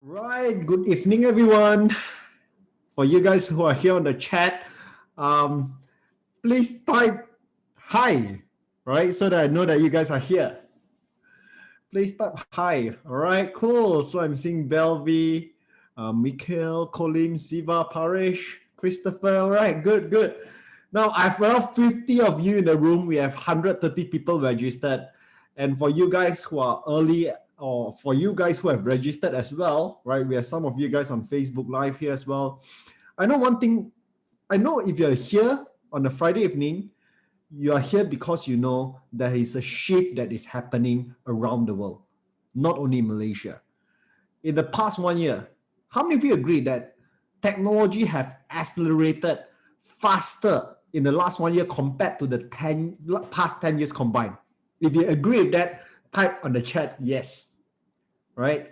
Right, good evening, everyone. For you guys who are here on the chat, um, please type hi, right, so that I know that you guys are here. Please type hi. All right, cool. So I'm seeing Belvi, Mikhail, Colin, Siva, Paresh, Christopher. All right, good, good. Now I've around 50 of you in the room. We have 130 people registered. And for you guys who are early, or for you guys who have registered as well, right? We have some of you guys on Facebook Live here as well. I know one thing. I know if you're here on a Friday evening, you are here because you know there is a shift that is happening around the world, not only in Malaysia. In the past 1 year, how many of you agree that technology have accelerated faster in the last 1 year compared to the past 10 years combined? If you agree with that, type on the chat yes, right?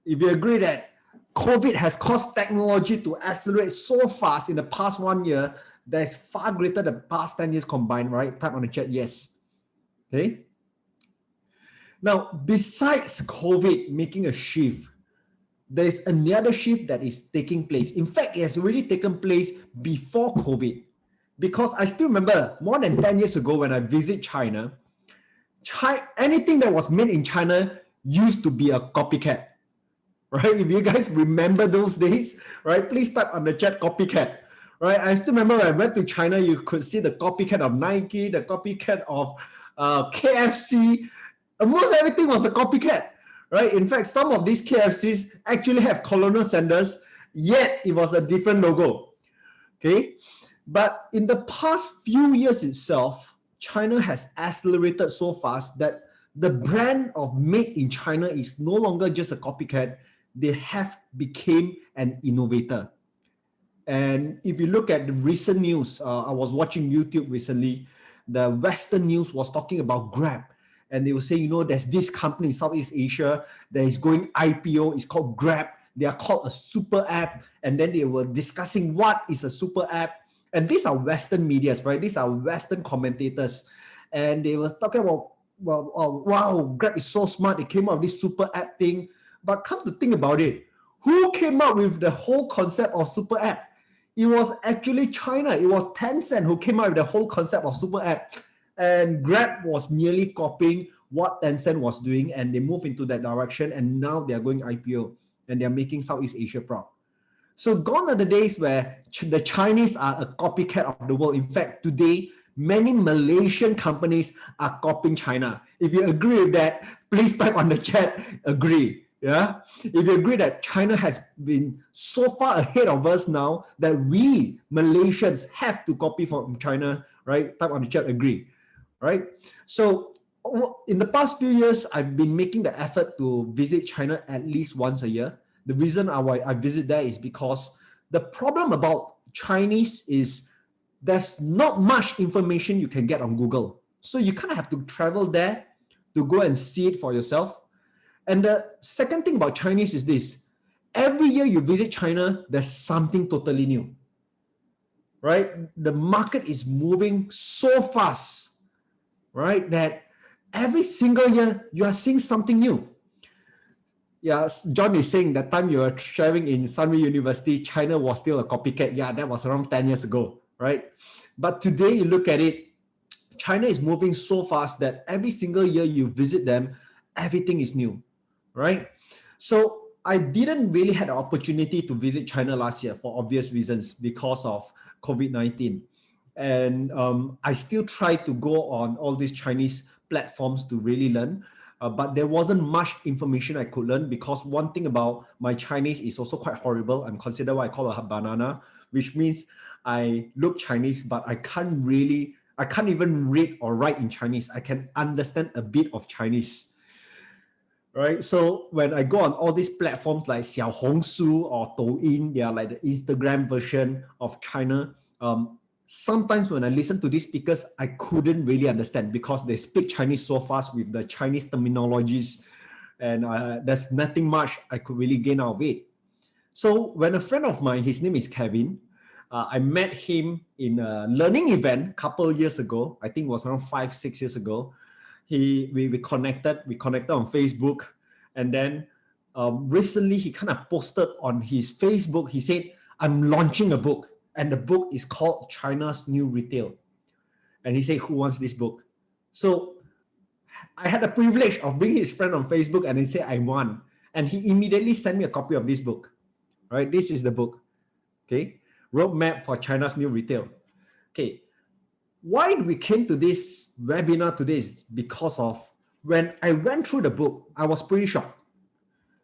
If you agree that COVID has caused technology to accelerate so fast in the past 1 year, that is far greater than the past 10 years combined, right? Type on the chat yes. Okay. Now, besides COVID making a shift, there is another shift that is taking place. In fact, it has already taken place before COVID. Because I still remember more than 10 years ago when I visit China, anything that was made in China used to be a copycat. Right? If you guys remember those days, right? Please type on the chat copycat. Right? I still remember when I went to China, you could see the copycat of Nike, the copycat of KFC. Almost everything was a copycat. Right? In fact, some of these KFCs actually have Colonel Sanders, yet it was a different logo. Okay? But in the past few years itself, China has accelerated so fast that the brand of made in China is no longer just a copycat. They have become an innovator. And if you look at the recent news, I was watching YouTube recently, the Western news was talking about Grab. And they were saying, there's this company in Southeast Asia that is going IPO. It's called Grab. They are called a super app. And then they were discussing what is a super app. And these are Western medias, right? These are Western commentators. And they were talking about, well, oh, wow, Grab is so smart. They came out with this super app thing. But come to think about it, who came up with the whole concept of super app? It was actually China. It was Tencent who came up with the whole concept of super app. And Grab was merely copying what Tencent was doing, and they moved into that direction, and now they are going IPO, and they are making Southeast Asia proud. So gone are the days where the Chinese are a copycat of the world. In fact, today, many Malaysian companies are copying China. If you agree with that, please type on the chat, agree. Yeah. If you agree that China has been so far ahead of us now that we Malaysians have to copy from China, right? Type on the chat, agree. Right. So in the past few years, I've been making the effort to visit China at least once a year. The reason I visit there is because the problem about Chinese is there's not much information you can get on Google. So you kind of have to travel there to go and see it for yourself. And the second thing about Chinese is this. Every year you visit China, there's something totally new. Right? The market is moving so fast, right? That every single year you are seeing something new. Yeah, John is saying that time you were sharing in Sunway University, China was still a copycat. Yeah, that was around 10 years ago, right? But today you look at it, China is moving so fast that every single year you visit them, everything is new, right? So I didn't really had an opportunity to visit China last year for obvious reasons because of COVID-19. And I still try to go on all these Chinese platforms to really learn. But there wasn't much information I could learn because one thing about my Chinese is also quite horrible. I'm considered what I call a banana, which means I look Chinese, but I can't even read or write in Chinese. I can understand a bit of Chinese. Right? So when I go on all these platforms like Xiaohongshu or Douyin, they are like the Instagram version of China. Sometimes when I listen to these speakers, I couldn't really understand because they speak Chinese so fast with the Chinese terminologies, and there's nothing much I could really gain out of it. So when a friend of mine, his name is Kevin, I met him in a learning event a couple of years ago. I think it was around 5-6 years ago. We connected on Facebook, and then recently he kind of posted on his Facebook, he said, I'm launching a book, and the book is called China's New Retail. And he said, who wants this book? So I had the privilege of being his friend on Facebook, and he said, I won. And he immediately sent me a copy of this book. Right? This is the book. Okay. Roadmap for China's New Retail. Okay. Why we came to this webinar today is because of when I went through the book, I was pretty shocked.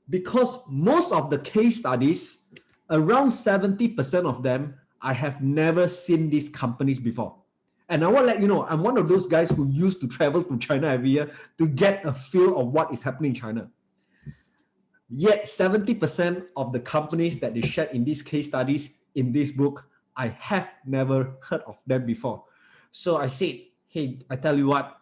Because most of the case studies, around 70% of them, I have never seen these companies before. And I will let you know, I'm one of those guys who used to travel to China every year to get a feel of what is happening in China. Yet 70% of the companies that they shared in these case studies in this book, I have never heard of them before. So I said, hey, I tell you what,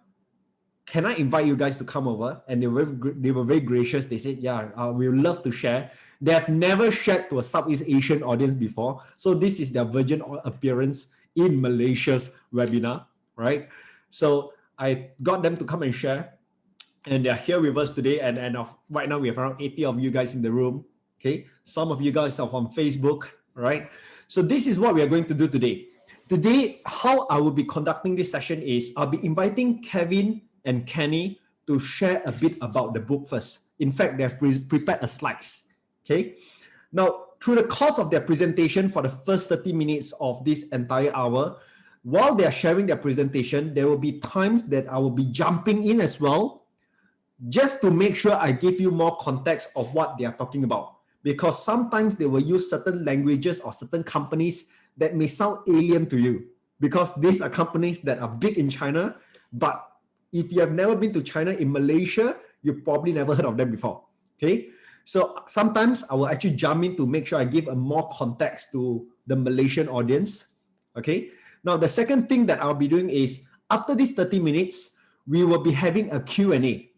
can I invite you guys to come over? And they were very gracious. They said, yeah, we would love to share. They have never shared to a Southeast Asian audience before. So this is their virgin appearance in Malaysia's webinar, right? So I got them to come and share. And they're here with us today. And right now we have around 80 of you guys in the room. Okay. Some of you guys are on Facebook, right? So this is what we are going to do today. Today, how I will be conducting this session is I'll be inviting Kevin and Kenny to share a bit about the book first. In fact, they have prepared a slides. Okay. Now, through the course of their presentation for the first 30 minutes of this entire hour, while they are sharing their presentation, there will be times that I will be jumping in as well, just to make sure I give you more context of what they are talking about. Because sometimes they will use certain languages or certain companies that may sound alien to you. Because these are companies that are big in China, but if you have never been to China, in Malaysia, you probably never heard of them before. Okay, so sometimes I will actually jump in to make sure I give a more context to the Malaysian audience. Okay, now the second thing that I'll be doing is after these 30 minutes, we will be having a Q&A.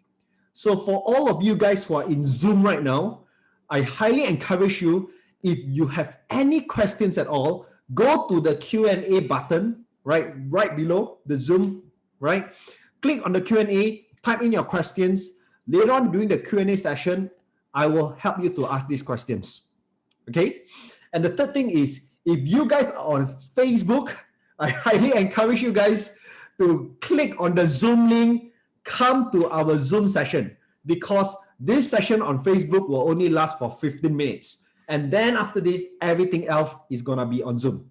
So for all of you guys who are in Zoom right now, I highly encourage you, if you have any questions at all, go to the Q&A button right below the Zoom, right? Click on the Q&A, type in your questions. Later on during the Q&A session, I will help you to ask these questions. Okay? And the third thing is, if you guys are on Facebook, I highly encourage you guys to click on the Zoom link, come to our Zoom session, because this session on Facebook will only last for 15 minutes. And then after this, everything else is going to be on Zoom.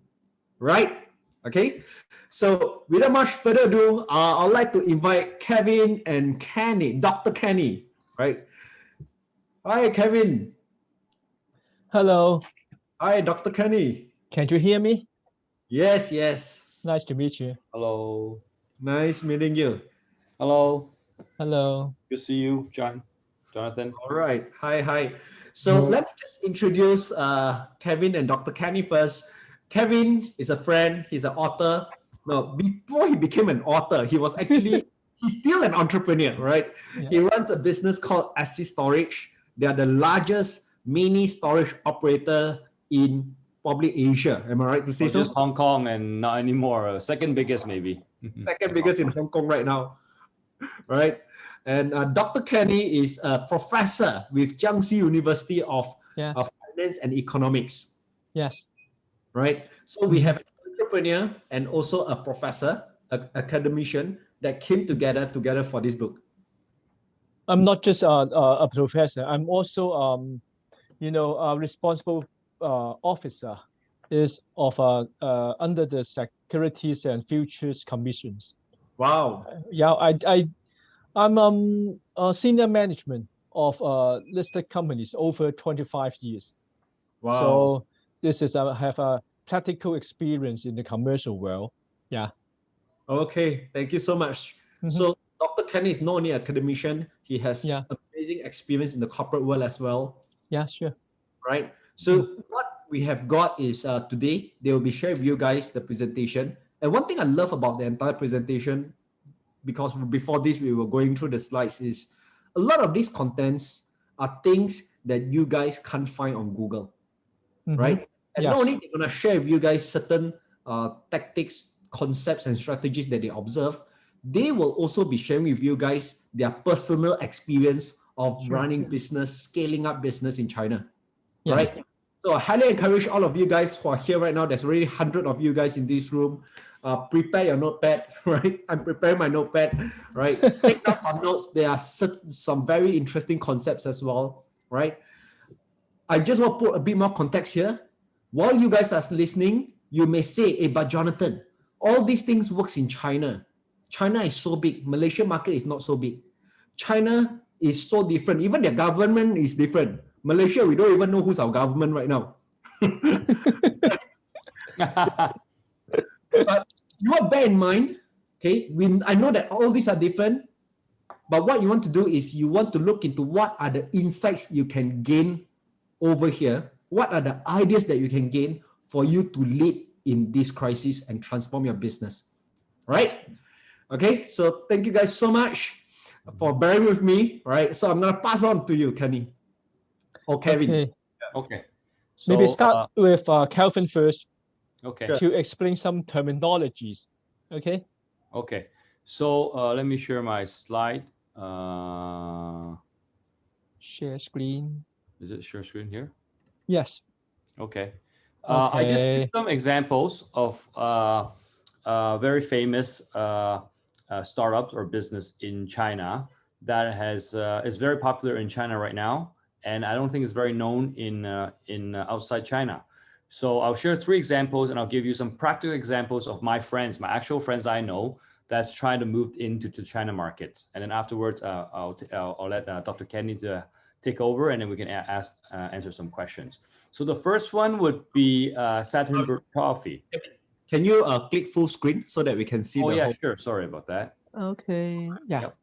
Right? Okay? So without much further ado, I'd like to invite Kevin and Kenny, Dr. Kenny, right? Hi, Kevin. Hello. Hi, Dr. Kenny. Can you hear me? Yes, yes. Nice to meet you. Hello. Nice meeting you. Hello. Hello. Good to see you, Jonathan. All right. Hi. So let me just introduce Kevin and Dr. Kenny first. Kevin is a friend. He's an author. Now, before he became an author, he was actually, he's still an entrepreneur, right? Yeah. He runs a business called SC Storage. They are the largest mini storage operator in probably Asia. Am I right to say so? Just Hong Kong and not anymore. Second biggest, maybe. Second biggest in Hong Kong right now, right? And Dr. Kenny is a professor with Jiangxi University of Finance and Economics. Yes. Right? So we have an entrepreneur and also a professor, an academician that came together for this book. I'm not just a professor. I'm also, a responsible officer under the Securities and Futures Commissions. Wow. I'm a senior management of listed companies over 25 years. Wow. So this is I have a practical experience in the commercial world. Yeah. Okay. Thank you so much. Mm-hmm. So Dr. Kenny is not only an academician, he has amazing experience in the corporate world as well. Yeah, sure. Right. So what we have got is today, they will be sharing with you guys the presentation. And one thing I love about the entire presentation, because before this we were going through the slides, is a lot of these contents are things that you guys can't find on Google, right? And not only they're going to share with you guys certain tactics, concepts, and strategies that they observe, they will also be sharing with you guys their personal experience of Sure. running business, scaling up business in China, Yes. right? So I highly encourage all of you guys who are here right now. There's already 100 of you guys in this room. Prepare your notepad, right? I'm preparing my notepad, right? Take down some notes. There are some very interesting concepts as well, right? I just want to put a bit more context here. While you guys are listening, you may say, hey, but Jonathan, all these things works in China. China is so big. Malaysian market is not so big. China is so different. Even their government is different. Malaysia, we don't even know who's our government right now. But you want to bear in mind, okay, I know that all these are different, but what you want to do is you want to look into what are the insights you can gain over here. What are the ideas that you can gain for you to lead in this crisis and transform your business, right? Okay, so thank you guys so much for bearing with me, right? So I'm gonna pass on to you, Kenny or Kevin. Okay. Okay. Maybe So, start with Calvin first okay. Sure. to explain some terminologies. Okay. Okay. So let me share my slide. Share screen. Is it share screen here? Yes. Okay. I just give Okay. some examples of very famous startups or business in China that is very popular in China right now, and I don't think it's very known in outside China. So I'll share 3 examples, and I'll give you some practical examples of my friends, my actual friends I know that's trying to move into the China market. And then afterwards, I'll let Dr. Kenny to take over, and then we can answer some questions. So the first one would be Saturn Bird Coffee. Can you click full screen so that we can see Oh the yeah, whole? sure. Sorry about that. Okay. Yeah. Yep.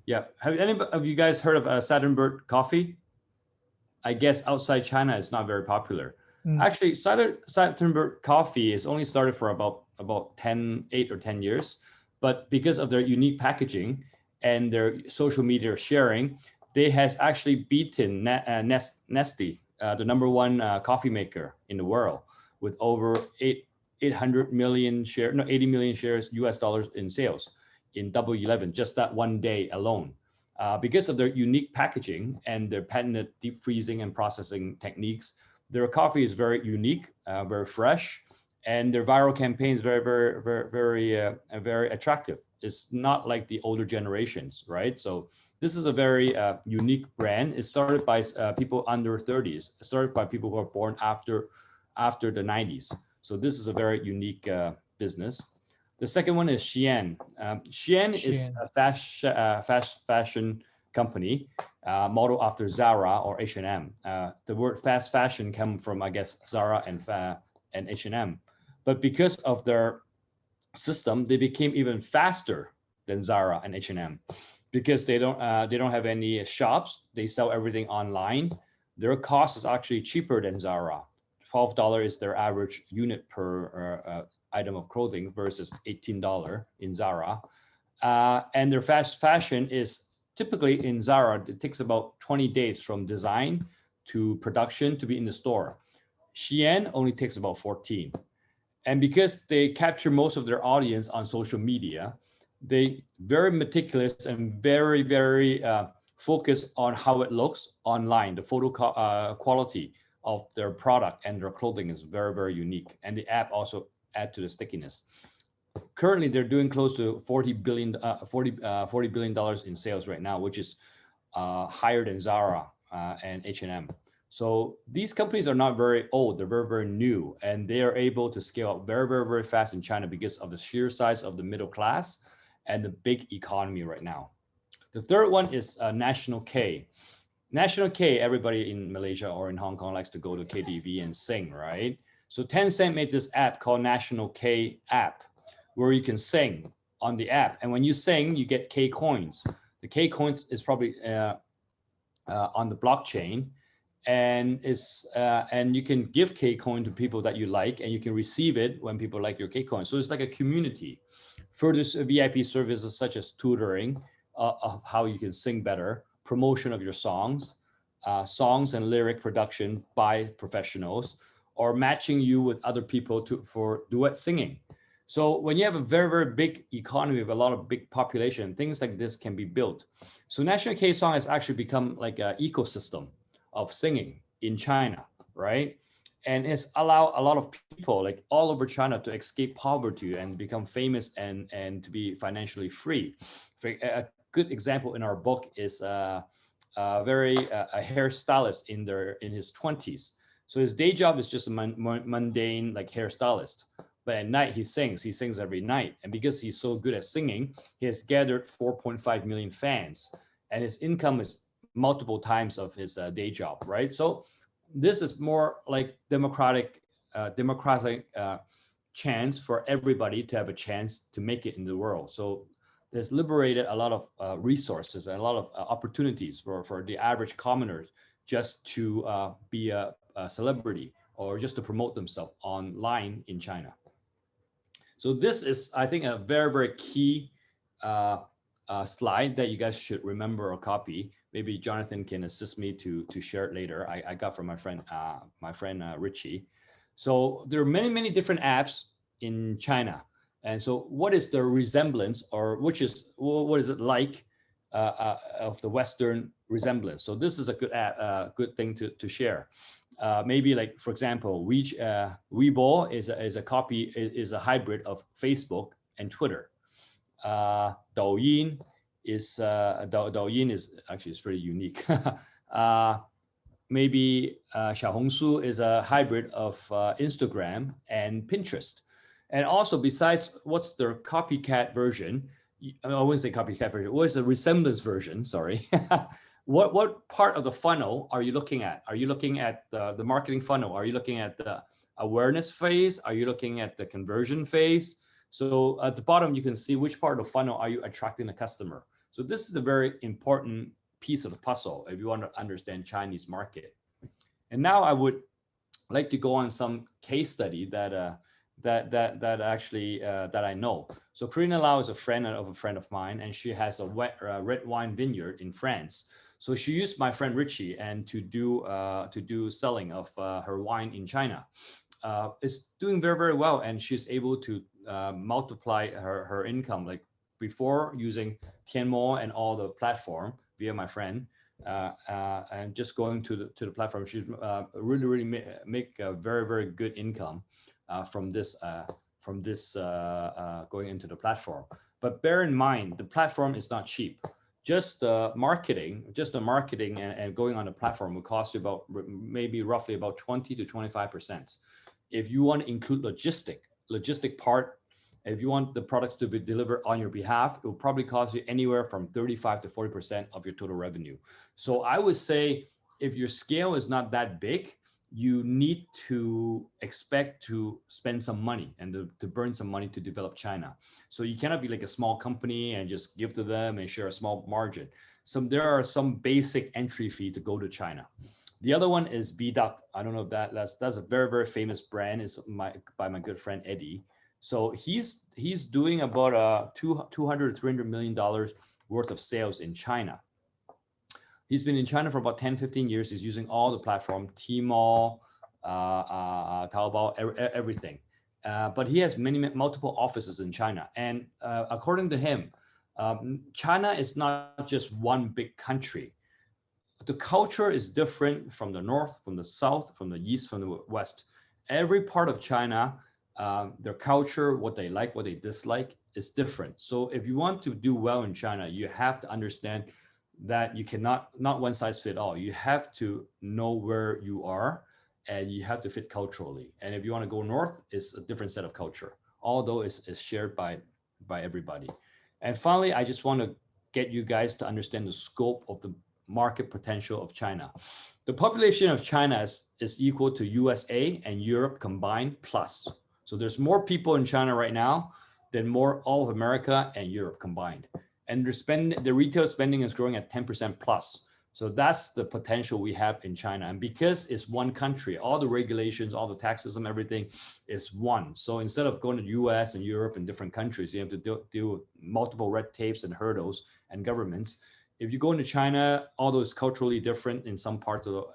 Yeah. Have any of you guys heard of Saturn Bird Coffee? I guess outside China, it's not very popular. Actually, Saturn Bird Coffee is only started for about 8 or 10 years, but because of their unique packaging and their social media sharing, they has actually beaten Nestle, the #1 coffee maker in the world, with over 80 million shares US dollars in sales in Double 11, just that one day alone. Because of their unique packaging and their patented deep freezing and processing techniques, their coffee is very unique, very fresh, and their viral campaign is very attractive. It's not like the older generations, right? So this is a very unique brand. It started by people under 30s. It started by people who are born after the 90s. So this is a very unique business. The second one is Shee. Shee is a fast fashion company modeled after Zara or H&M. The word fast fashion comes from, I guess, Zara and H&M. But because of their system, they became even faster than Zara and H&M because they don't have any shops. They sell everything online. Their cost is actually cheaper than Zara. $12 is their average unit per item of clothing versus $18 in Zara. And their fast fashion is typically in Zara, it takes about 20 days from design to production to be in the store. Shee only takes about 14. And because they capture most of their audience on social media, they very meticulous and very, very focused on how it looks online. The photo quality of their product and their clothing is very, very unique. And the app also add to the stickiness. Currently, they're doing close to $40 billion in sales right now, which is higher than Zara and H&M. So these companies are not very old. They're very, very new, and they are able to scale up very, very, very fast in China because of the sheer size of the middle class and the big economy right now. The third one is National K. National K, everybody in Malaysia or in Hong Kong likes to go to KTV and sing, right? So Tencent made this app called National K app, where you can sing on the app. And when you sing, you get K coins. The K coins is probably on the blockchain, and you can give K coin to people that you like, and you can receive it when people like your K coin. So it's like a community. Further VIP services such as tutoring of how you can sing better, promotion of your songs and lyric production by professionals, or matching you with other people for duet singing. So when you have a very, very big economy with a lot of big population, things like this can be built. So National K song has actually become like an ecosystem of singing in China, right? And it's allowed a lot of people like all over China to escape poverty and become famous and to be financially free. A good example in our book is a hairstylist in his 20s. So his day job is just a mundane like hairstylist. But at night he sings. He sings every night, and because he's so good at singing, he has gathered 4.5 million fans, and his income is multiple times of his day job. Right. So this is more like democratic chance for everybody to have a chance to make it in the world. So there's liberated a lot of resources and a lot of opportunities for the average commoners just to be a celebrity or just to promote themselves online in China. So this is, I think, a very, very key slide that you guys should remember or copy. Maybe Jonathan can assist me to share it later. I got from my friend Richie. So there are many, many different apps in China. And so what is the resemblance, or what is it like of the Western resemblance? So this is a good thing to share. Maybe like, for example, Weibo is a hybrid of Facebook and Twitter. Douyin is actually it's pretty unique. Maybe Xiaohongshu is a hybrid of Instagram and Pinterest. And also, besides, what's their copycat version? I wouldn't say copycat version. What is the resemblance version? Sorry. What part of the funnel are you looking at? Are you looking at the marketing funnel? Are you looking at the awareness phase? Are you looking at the conversion phase? So at the bottom, you can see which part of the funnel are you attracting the customer. So this is a very important piece of the puzzle if you want to understand Chinese market. And now I would like to go on some case study that I know. So Karina Lau is a friend of mine, and she has a red wine vineyard in France. So she used my friend Richie and to do selling of her wine in China. It's doing very, very well, and she's able to multiply her income, like before using Tianmo and all the platform via my friend, and just going to the platform. She's really make a very, very good income from this going into the platform. But bear in mind, the platform is not cheap. Just the marketing and going on the platform will cost you about maybe roughly about 20 to 25%. If you want to include logistic part, if you want the products to be delivered on your behalf, it will probably cost you anywhere from 35 to 40% of your total revenue. So I would say if your scale is not that big, you need to expect to spend some money and to burn some money to develop China. So you cannot be like a small company and just give to them and share a small margin. There are some basic entry fee to go to China. The other one is BDuck. I don't know if that's a very, very famous brand. Is by my good friend Eddie. So he's doing about $200 to $300 million worth of sales in China. He's been in China for about 10, 15 years. He's using all the platform, Tmall, Taobao, everything. But he has multiple offices in China. And according to him, China is not just one big country. The culture is different from the north, from the south, from the east, from the west. Every part of China, their culture, what they like, what they dislike is different. So if you want to do well in China, you have to understand that you cannot, not one size fit all. You have to know where you are and you have to fit culturally. And if you want to go north, it's a different set of culture, although it's shared by everybody. And finally, I just want to get you guys to understand the scope of the market potential of China. The population of China is equal to USA and Europe combined plus. So there's more people in China right now than all of America and Europe combined. And the retail spending is growing at 10% plus. So that's the potential we have in China. And because it's one country, all the regulations, all the tax system, everything is one. So instead of going to the US and Europe and different countries, you have to deal with multiple red tapes and hurdles and governments. If you go into China, although it's culturally different in some parts of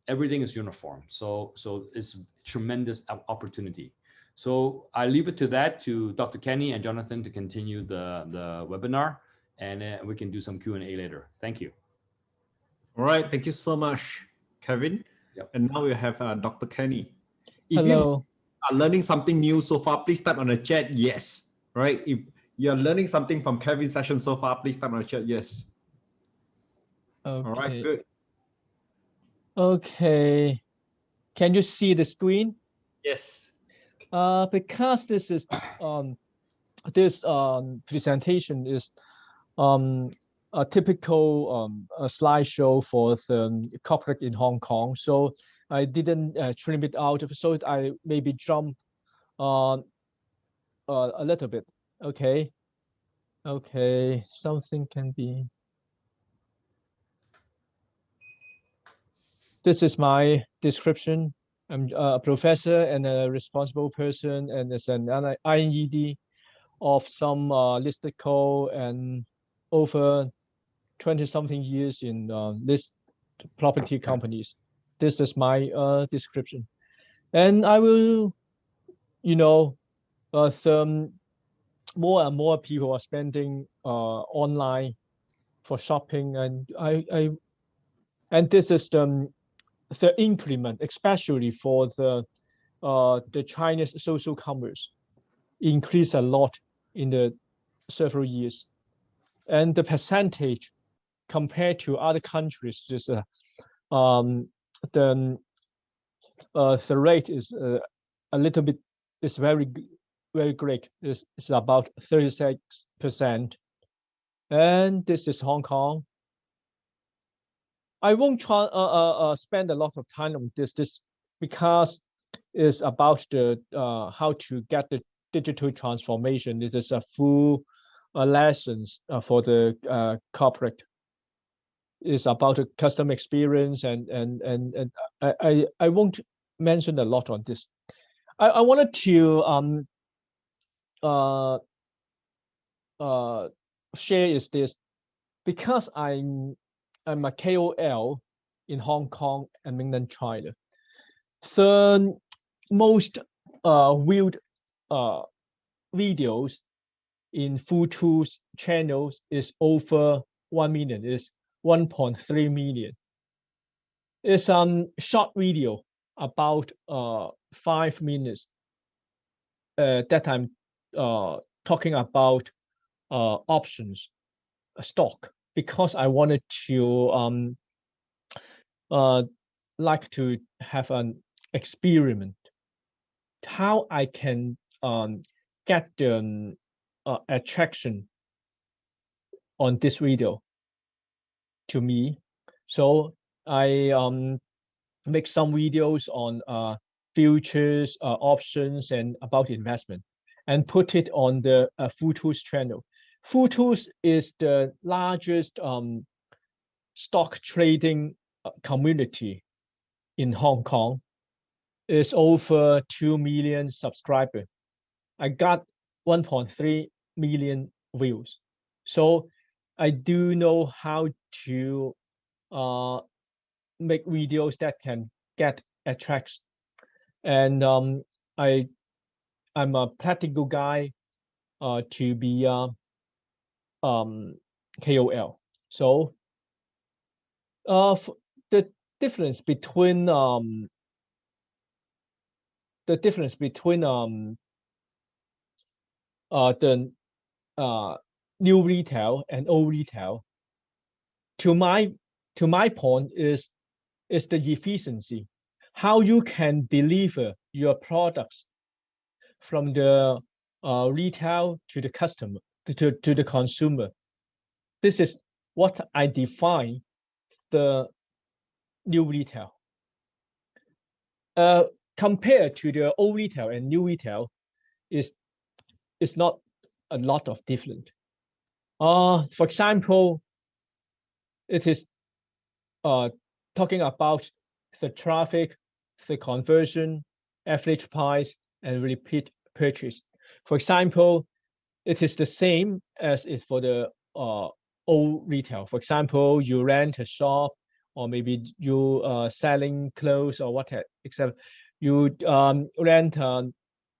everything is uniform. So it's tremendous opportunity. So I leave it to that to Dr. Kenny and Jonathan to continue the webinar, and we can do some Q&A later. Thank you. All right, thank you so much, Kevin. Yep. And now we have Dr. Kenny. If Hello. you are learning something new so far, please type on the chat yes. Right? If you're learning something from Kevin's session so far, please type on the chat yes. Okay. All right, good. Okay. Can you see the screen? Yes. Because this is this presentation is a typical a slideshow for the corporate in Hong Kong. So I didn't trim it out, so I maybe jump a little bit. Okay. Okay, something can be. This is my description. I'm a professor and a responsible person, and as an INED of some listed co and over 20-something years in list property companies. This is my description. And I will, you know, more and more people are spending online for shopping, and and this is the increment, especially for the Chinese social commerce, increased a lot in the several years, and the percentage compared to other countries is the rate is a little bit is very great. It's about 36%, and this is Hong Kong. I won't try spend a lot of time on this because it's about the how to get the digital transformation. This is a full lessons for the corporate. It's about the customer experience, and I won't mention a lot on this. I wanted to share is this because I'm a KOL in Hong Kong and mainland China. The most viewed videos in Futu's channels is over 1 million, is 1.3 million. It's a short video about 5 minutes that I'm talking about options stock, because I wanted to like to have an experiment how I can get the attraction on this video to me. So I make some videos on futures, options, and about investment, and put it on the Futu's channel. Futu's is the largest stock trading community in Hong Kong. It's over 2 million subscribers. I got 1.3 million views. So I do know how to make videos that can get attracts. And I'm a practical guy to be KOL. So the difference between the new retail and old retail, to my point, is the efficiency. How you can deliver your products from the retail to the customer, to the consumer. This is what I define the new retail. Compared to the old retail and new retail, is not a lot of different. For example, it is talking about the traffic, the conversion, average price, and repeat purchase. For example, it is the same as it for the old retail. For example, you rent a shop, or maybe you selling clothes or whatever, except you rent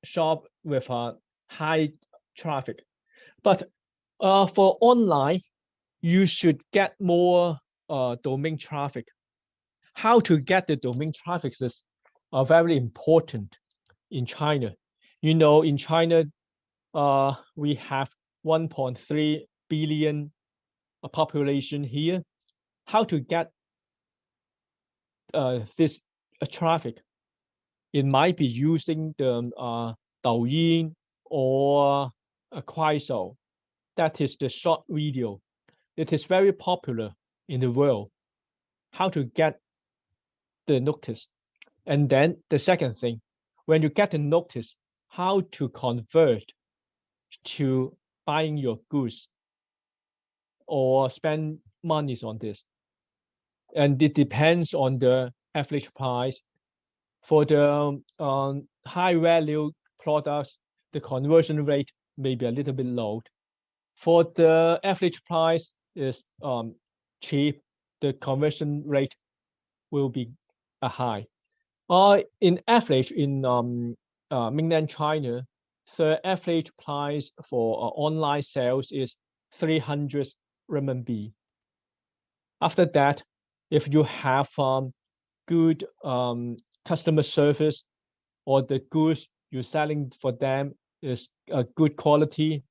shop with high traffic. But for online, you should get more domain traffic. How to get the domain traffic is very important in China. You know, in China, we have 1.3 billion population here. How to get this traffic? It might be using the Douyin or Kuaishou. That is the short video. It is very popular in the world. How to get the notice? And then the second thing, when you get the notice, how to convert to buying your goods or spend monies on this. And it depends on the average price. For the high value products, the conversion rate may be a little bit low. For the average price is cheap, the conversion rate will be high. In average in mainland China, the average price for online sales is 300 RMB. After that, if you have good customer service or the goods you're selling for them is a good quality,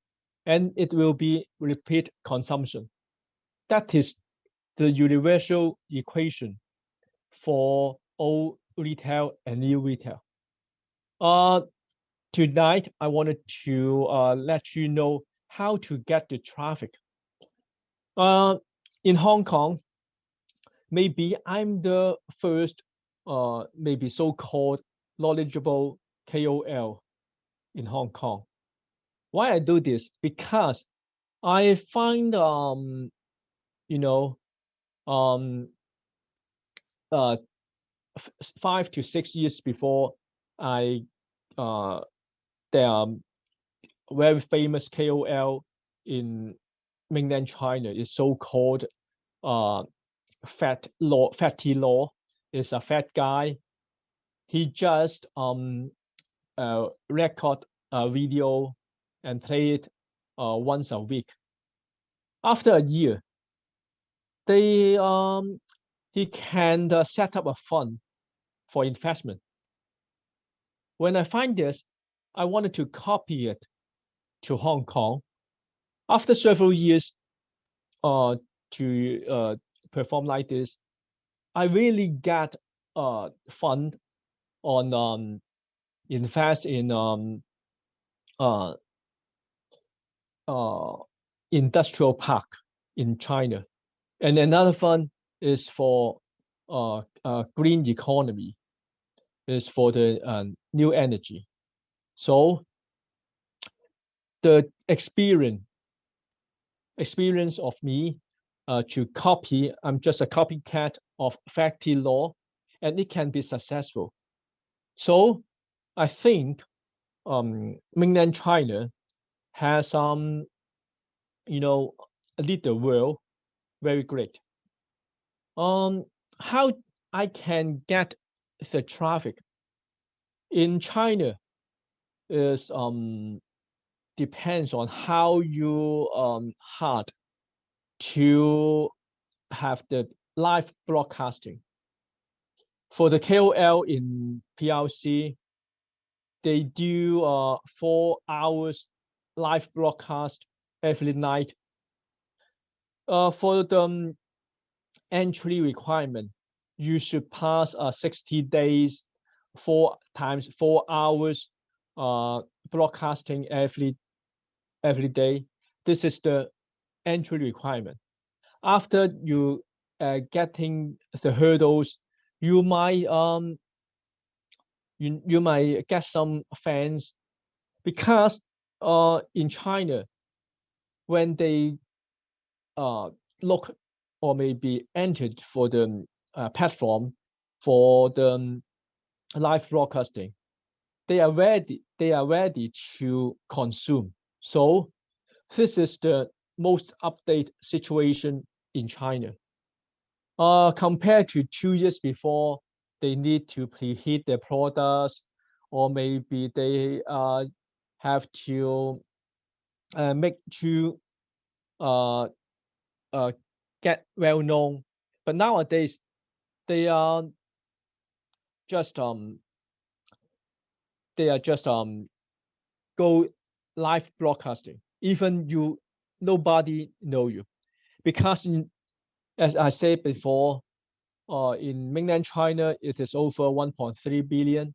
and it will be repeat consumption. That is the universal equation for old retail and new retail. Tonight, I wanted to let you know how to get the traffic. In Hong Kong, maybe I'm the first, maybe so-called knowledgeable KOL in Hong Kong. Why I do this? Because I find, you know, 5 to 6 years before there are very famous KOL in mainland China is so-called Fatty Law. Is a fat guy. He just record a video and play it once a week. After a year, he can set up a fund for investment. When I find this, I wanted to copy it to Hong Kong. After several years to perform like this, I really get fund on invest in industrial park in China, and another fund is for green economy, is for the new energy. So the experience of me to copy, I'm just a copycat of Fatty Law, and it can be successful. So I think mainland China has lead the world very great. How I can get the traffic in China is depends on how you hard to have the live broadcasting. For the KOL in PRC, they do 4 hours live broadcast every night. For the entry requirement, you should pass 60 days, 4 times 4 hours broadcasting every day. This is the entry requirement. After you getting the hurdles, you might you might get some fans, because in China, when they look or maybe entered for the platform for the live broadcasting, they are ready to consume. So this is the most updated situation in China. Compared to 2 years before, they need to preheat their products or maybe they have to make you get well known. But nowadays they are just go live broadcasting. Even nobody know you, because as I said before, in mainland China it is over 1.3 billion.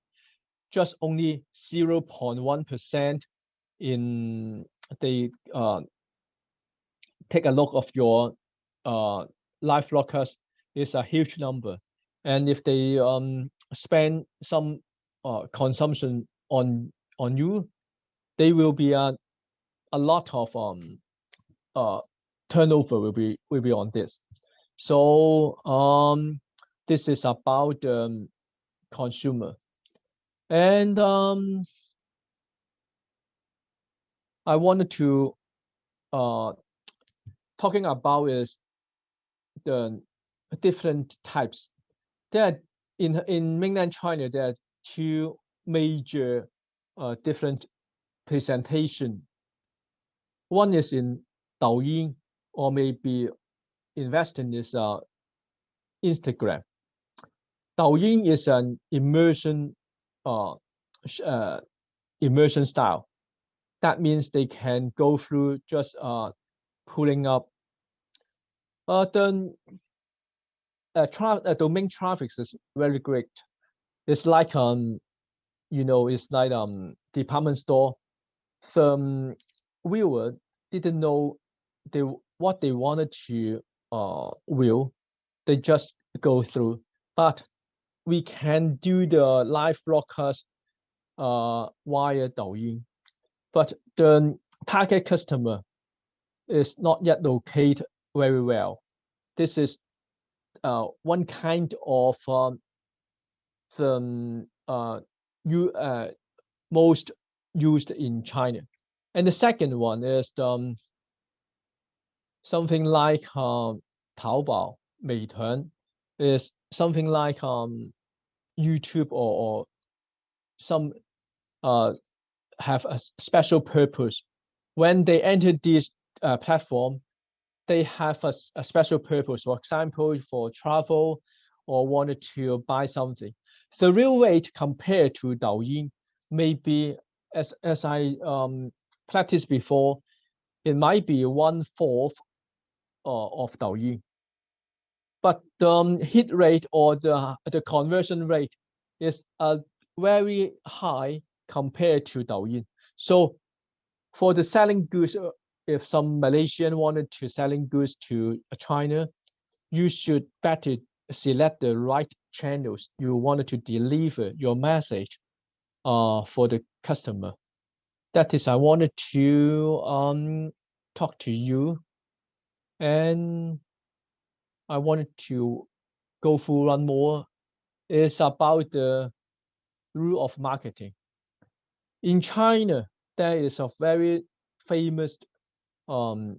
Just only 0.1% in they take a look of your live broadcast is a huge number. And if they spend some consumption on you, they will be a lot of turnover will be on this. So this is about consumer. And I wanted to talking about is the different types. There are, in mainland China, there are two major different presentation. One is in Douyin, or maybe in Western is Instagram. Douyin is an immersion immersion style. That means they can go through just pulling up. The domain traffic is very great. It's like it's like department store. The viewer didn't know what they wanted to view. They just go through. But we can do the live broadcast via Douyin. But the target customer is not yet located very well. This is one kind of the most used in China. And the second one is something like Taobao, Meituan, is something like YouTube or some have a special purpose. When they enter this platform, they have a special purpose. For example, for travel or wanted to buy something. The real rate compared to Douyin may be, as I practiced before, it might be 1/4 of Douyin. But the hit rate or the conversion rate is very high compared to Douyin. So for the selling goods, if some Malaysian wanted to selling goods to China, you should better select the right channels you wanted to deliver your message for the customer. That is, I wanted to talk to you, and I wanted to go through one more. It's about the rule of marketing. In China, there is a very famous KOL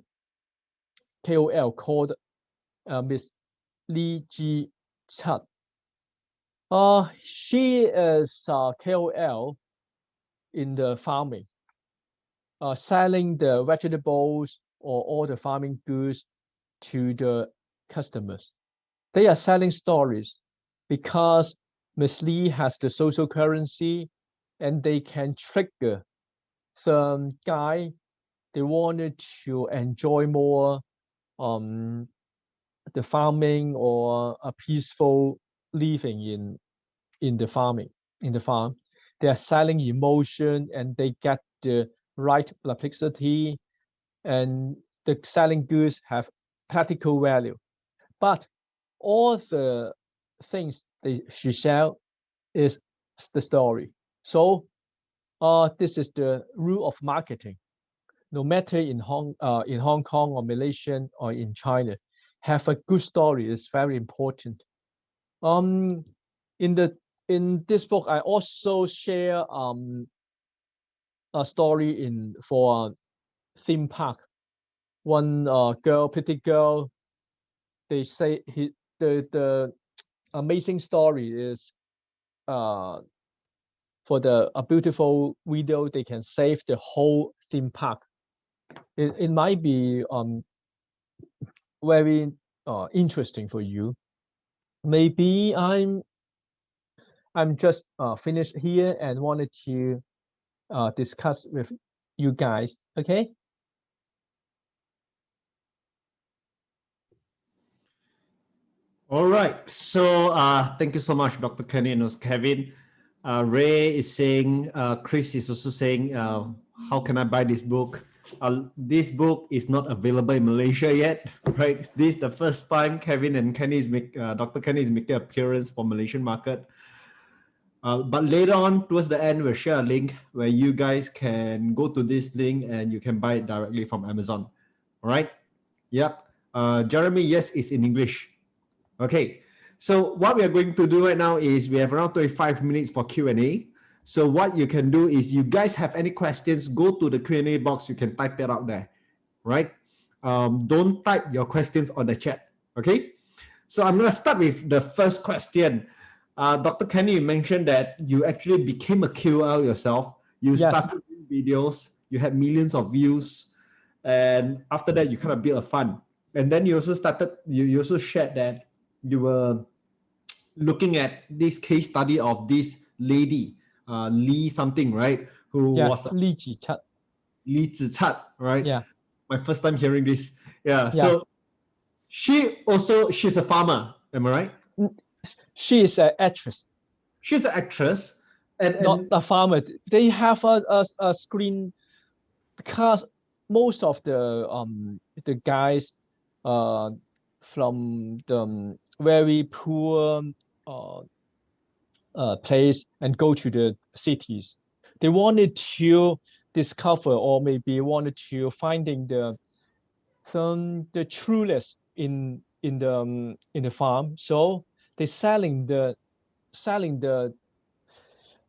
called Miss Li Ji Chan. She is a KOL in the farming, selling the vegetables or all the farming goods to the customers. They are selling stories because Miss Li has the social currency, and they can trigger the guy they wanted to enjoy more the farming or a peaceful living in the farming, in the farm. They are selling emotion, and they get the right publicity, and the selling goods have practical value. But all the things she sell is the story. So this is the rule of marketing. No matter in Hong Kong or Malaysian or in China, have a good story is very important. In this book, I also share a story for theme park. One pretty girl. They say the amazing story is for a beautiful video, they can save the whole theme park. It might be very interesting for you. Maybe I'm just finished here and wanted to discuss with you guys. Okay. All right. So thank you so much, Dr. Kenny and also Kevin. Ray is saying, Chris is also saying, how can I buy this book? This book is not available in Malaysia yet, right? This is the first time Kevin and Kenny Dr. Kenny is making an appearance for Malaysian market. But later on, towards the end, we'll share a link where you guys can go to this link and you can buy it directly from Amazon. All right? Yep. Jeremy, yes, it's in English. Okay. So what we are going to do right now is we have around 35 minutes for Q&A. So what you can do is you guys have any questions, go to the Q&A box. You can type it out there, right? Don't type your questions on the chat, okay? So I'm going to start with the first question. Dr. Kenny, you mentioned that you actually became a KOL yourself. You started doing videos, you had millions of views, and after that, you kind of built a fund. And then you also you also shared that you were looking at this case study of this lady, Lee something, right? Who was Lee Zichat. Lee Zichat, right? Yeah. My first time hearing this. Yeah. Yeah. So she's a farmer, am I right? She is an actress. She's an actress and not a farmer. They have a screen because most of the guys from the very poor place and go to the cities. They wanted to discover or maybe wanted to finding the trueness in the farm. So they selling the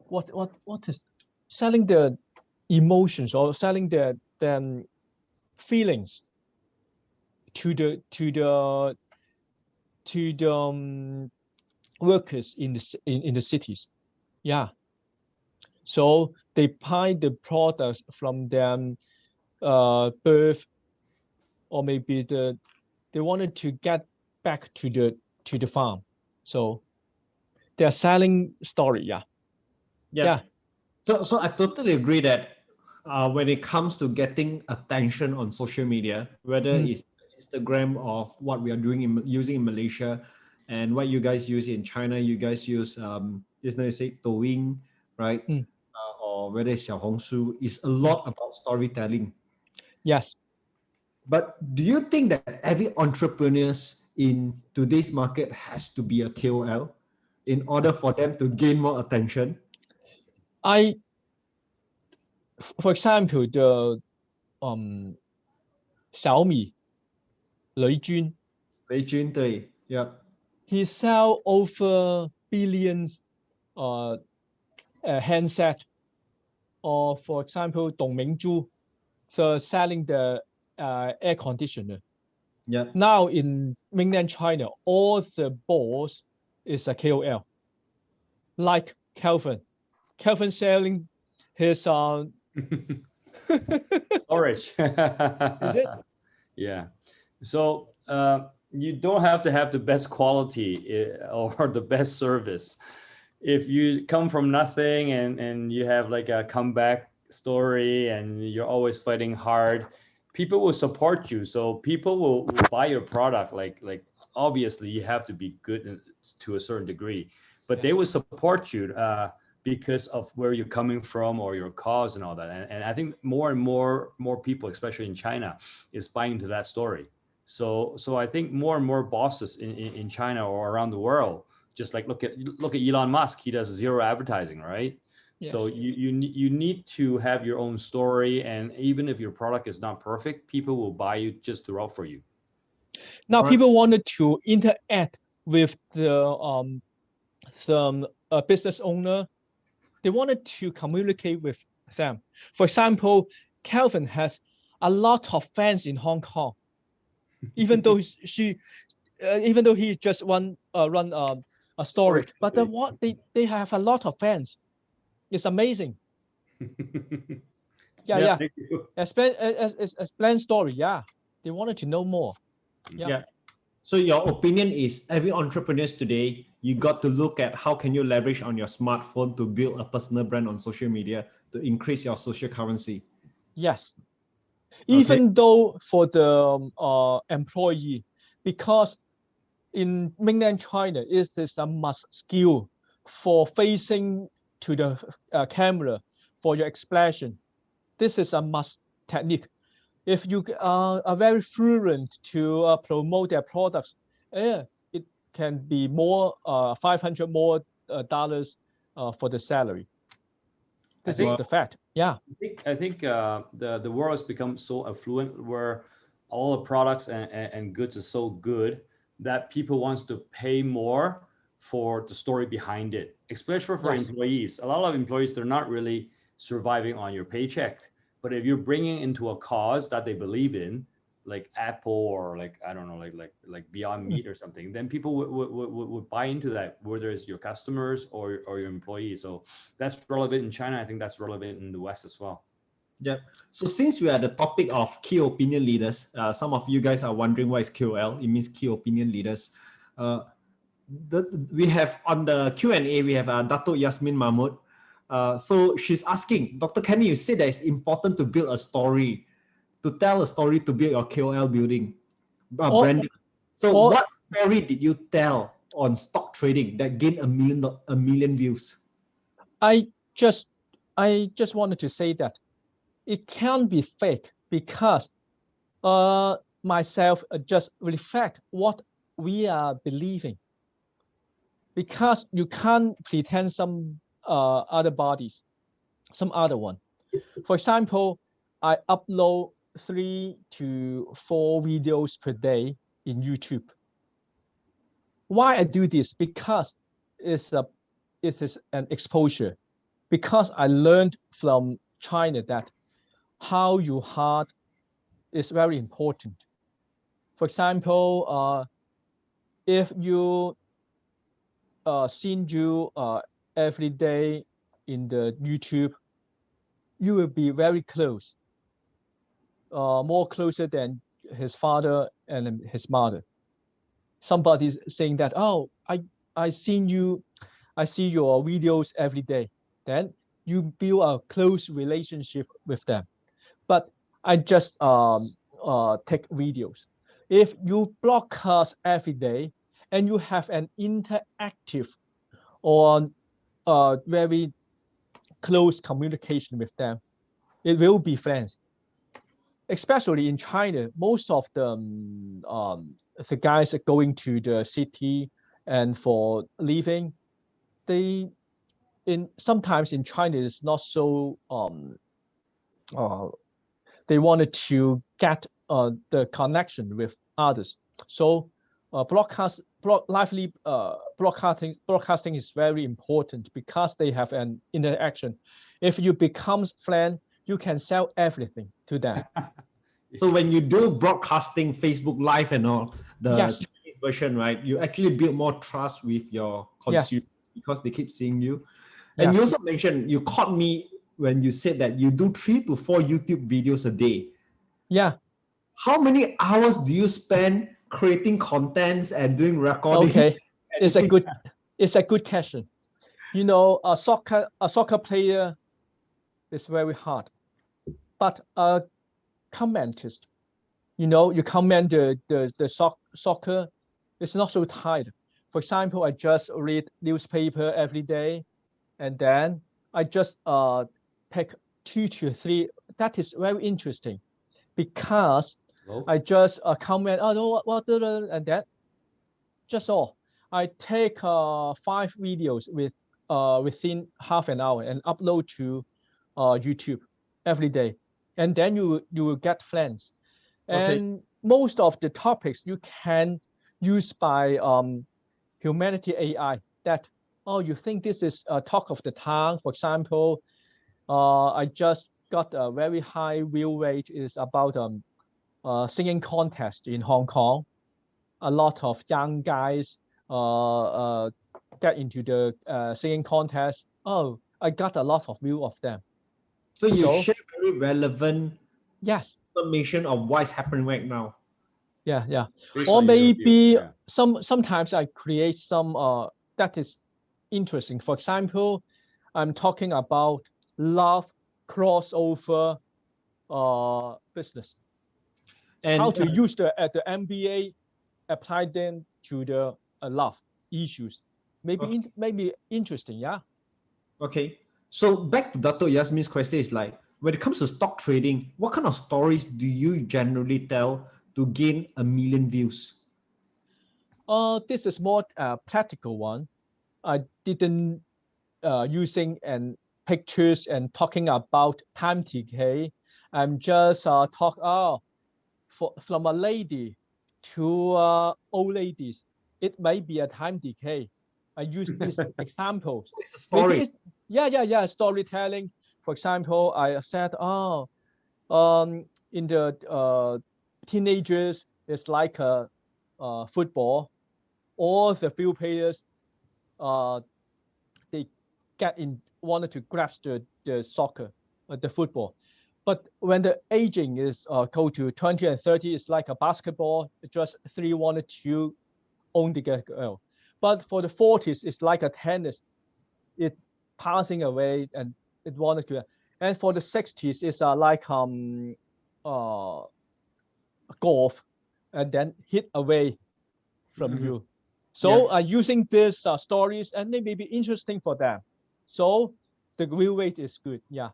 what is selling the emotions or selling the feelings to the workers in the cities. Yeah. So they buy the products from them birth, or maybe they wanted to get back to the farm. So they're selling story. Yeah. Yeah. So I totally agree that when it comes to getting attention on social media, whether it's Instagram of what we are doing using in Malaysia and what you guys use in China, you guys use just now you say Douyin, right? Or whether it's Xiaohongshu, is a lot about storytelling. Yes. But do you think that every entrepreneurs in today's market has to be a KOL in order for them to gain more attention? For example, the Xiaomi Lei Jun. Yeah. He sell over billions handset. Or for example, Dong Mingzhu, so selling the air conditioner. Yeah. Now in mainland China, all the boss is a KOL. Like Kelvin selling his Orange. Is it? Yeah. So you don't have to have the best quality or the best service. If you come from nothing and you have like a comeback story and you're always fighting hard, people will support you. So people will buy your product. Like obviously you have to be good to a certain degree, but they will support you because of where you're coming from or your cause and all that. And I think more and more people, especially in China, is buying into that story. So I think more and more bosses in China or around the world, just like look at Elon Musk, he does zero advertising, right? Yes. So you need to have your own story, and even if your product is not perfect, people will buy you just to route for you. Now people wanted to interact with the some business owner. They wanted to communicate with them. For example, Kelvin has a lot of fans in Hong Kong, even though even though he just run a storage, but they have a lot of fans. It's amazing. Yeah, Yeah. yeah. Thank you. Explain story. Yeah, they wanted to know more. Yeah. So your opinion is every entrepreneurs today, you got to look at how can you leverage on your smartphone to build a personal brand on social media to increase your social currency. Yes. Okay. Even though for the employee, because in mainland China, it is a must skill for facing to the camera for your expression. This is a must technique. If you are very fluent to promote their products, it can be more 500 more dollars for the salary. I This is think the fact. Yeah. I think the world has become so affluent where all the products and goods are so good that people wants to pay more for the story behind it, especially for Yes. employees. A lot of employees, they're not really surviving on your paycheck. But if you're bringing into a cause that they believe in, like Apple or like, I don't know, like Beyond Meat or something, then people would buy into that, whether it's your customers or your employees. So that's relevant in China. I think that's relevant in the West as well. Yeah. So since we are at the topic of key opinion leaders, some of you guys are wondering what is KOL. It means key opinion leaders. We have on the Q&A, we have Dato Yasmin Mahmud. So she's asking, Dr. Kenny, you said that it's important to build a story, to tell a story to build your KOL building, branding. So what story did you tell on stock trading that gained a million views? I just wanted to say that it can be fake because myself just reflect what we are believing, because you can't pretend some other bodies, some other one. For example, I upload 3 to 4 videos per day in YouTube. Why I do this? Because it's an exposure. Because I learned from China that how you hard is very important. For example, if you seen you every day in the YouTube, you will be very close, more closer than his father and his mother. Somebody's saying that, oh, I seen you, I see your videos every day. Then you build a close relationship with them. But I just take videos. If you broadcast every day and you have an interactive or very close communication with them, it will be friends. Especially in China, most of the guys are going to the city and for living, they sometimes in China it's not so uh, they wanted to get the connection with others. So broadcasting is very important because they have an interaction. If you become friend, you can sell everything to them. So when you do broadcasting, Facebook Live and all, the Yes. Chinese version, right, you actually build more trust with your consumers because they keep seeing you. And you also mentioned, you caught me when you said that you do 3 to 4 YouTube videos a day. Yeah. How many hours do you spend creating contents and doing recording? Okay, it's a good question. You know, a soccer player is very hard, but a commentist, you know, you comment the soccer, it's not so tight. For example, I just read newspaper every day, and then I just pick 2 to 3. That is very interesting because I just comment, oh no, what, and that just all. I take 5 videos within half an hour and upload to YouTube every day, and then you will get friends. And most of the topics you can use by humanity AI. That, oh, you think this is a talk of the town? For example, I just got a very high view rate is about singing contest in Hong Kong. A lot of young guys get into the singing contest. Oh, I got a lot of view of them. So you So- share very relevant Yes. information of what's happening right now. Yeah. Based Or on your view, maybe yeah. sometimes I create some that is interesting. For example, I'm talking about love crossover business. And How to use the MBA, apply them to the love issues. Maybe interesting, yeah. okay, so back to Dr. Yasmin's question is like, when it comes to stock trading, what kind of stories do you generally tell to gain 1 million views? This is more practical one. I didn't using and pictures and talking about time decay. I'm just from a lady to old ladies. It may be a time decay. I use these examples. It's a story. Yeah. Storytelling. For example, I said, in the teenagers, it's like a football. All the few players, they wanted to grasp the soccer, the football. But when the aging is go to 20 and 30, it's like a basketball, just 3 wanted to own the girl. But for the 40s, it's like a tennis, it passing away and it wanted to. And for the 60s, it's like golf and then hit away from you. So using these stories, and they may be interesting for them. So the view rate is good. Yeah.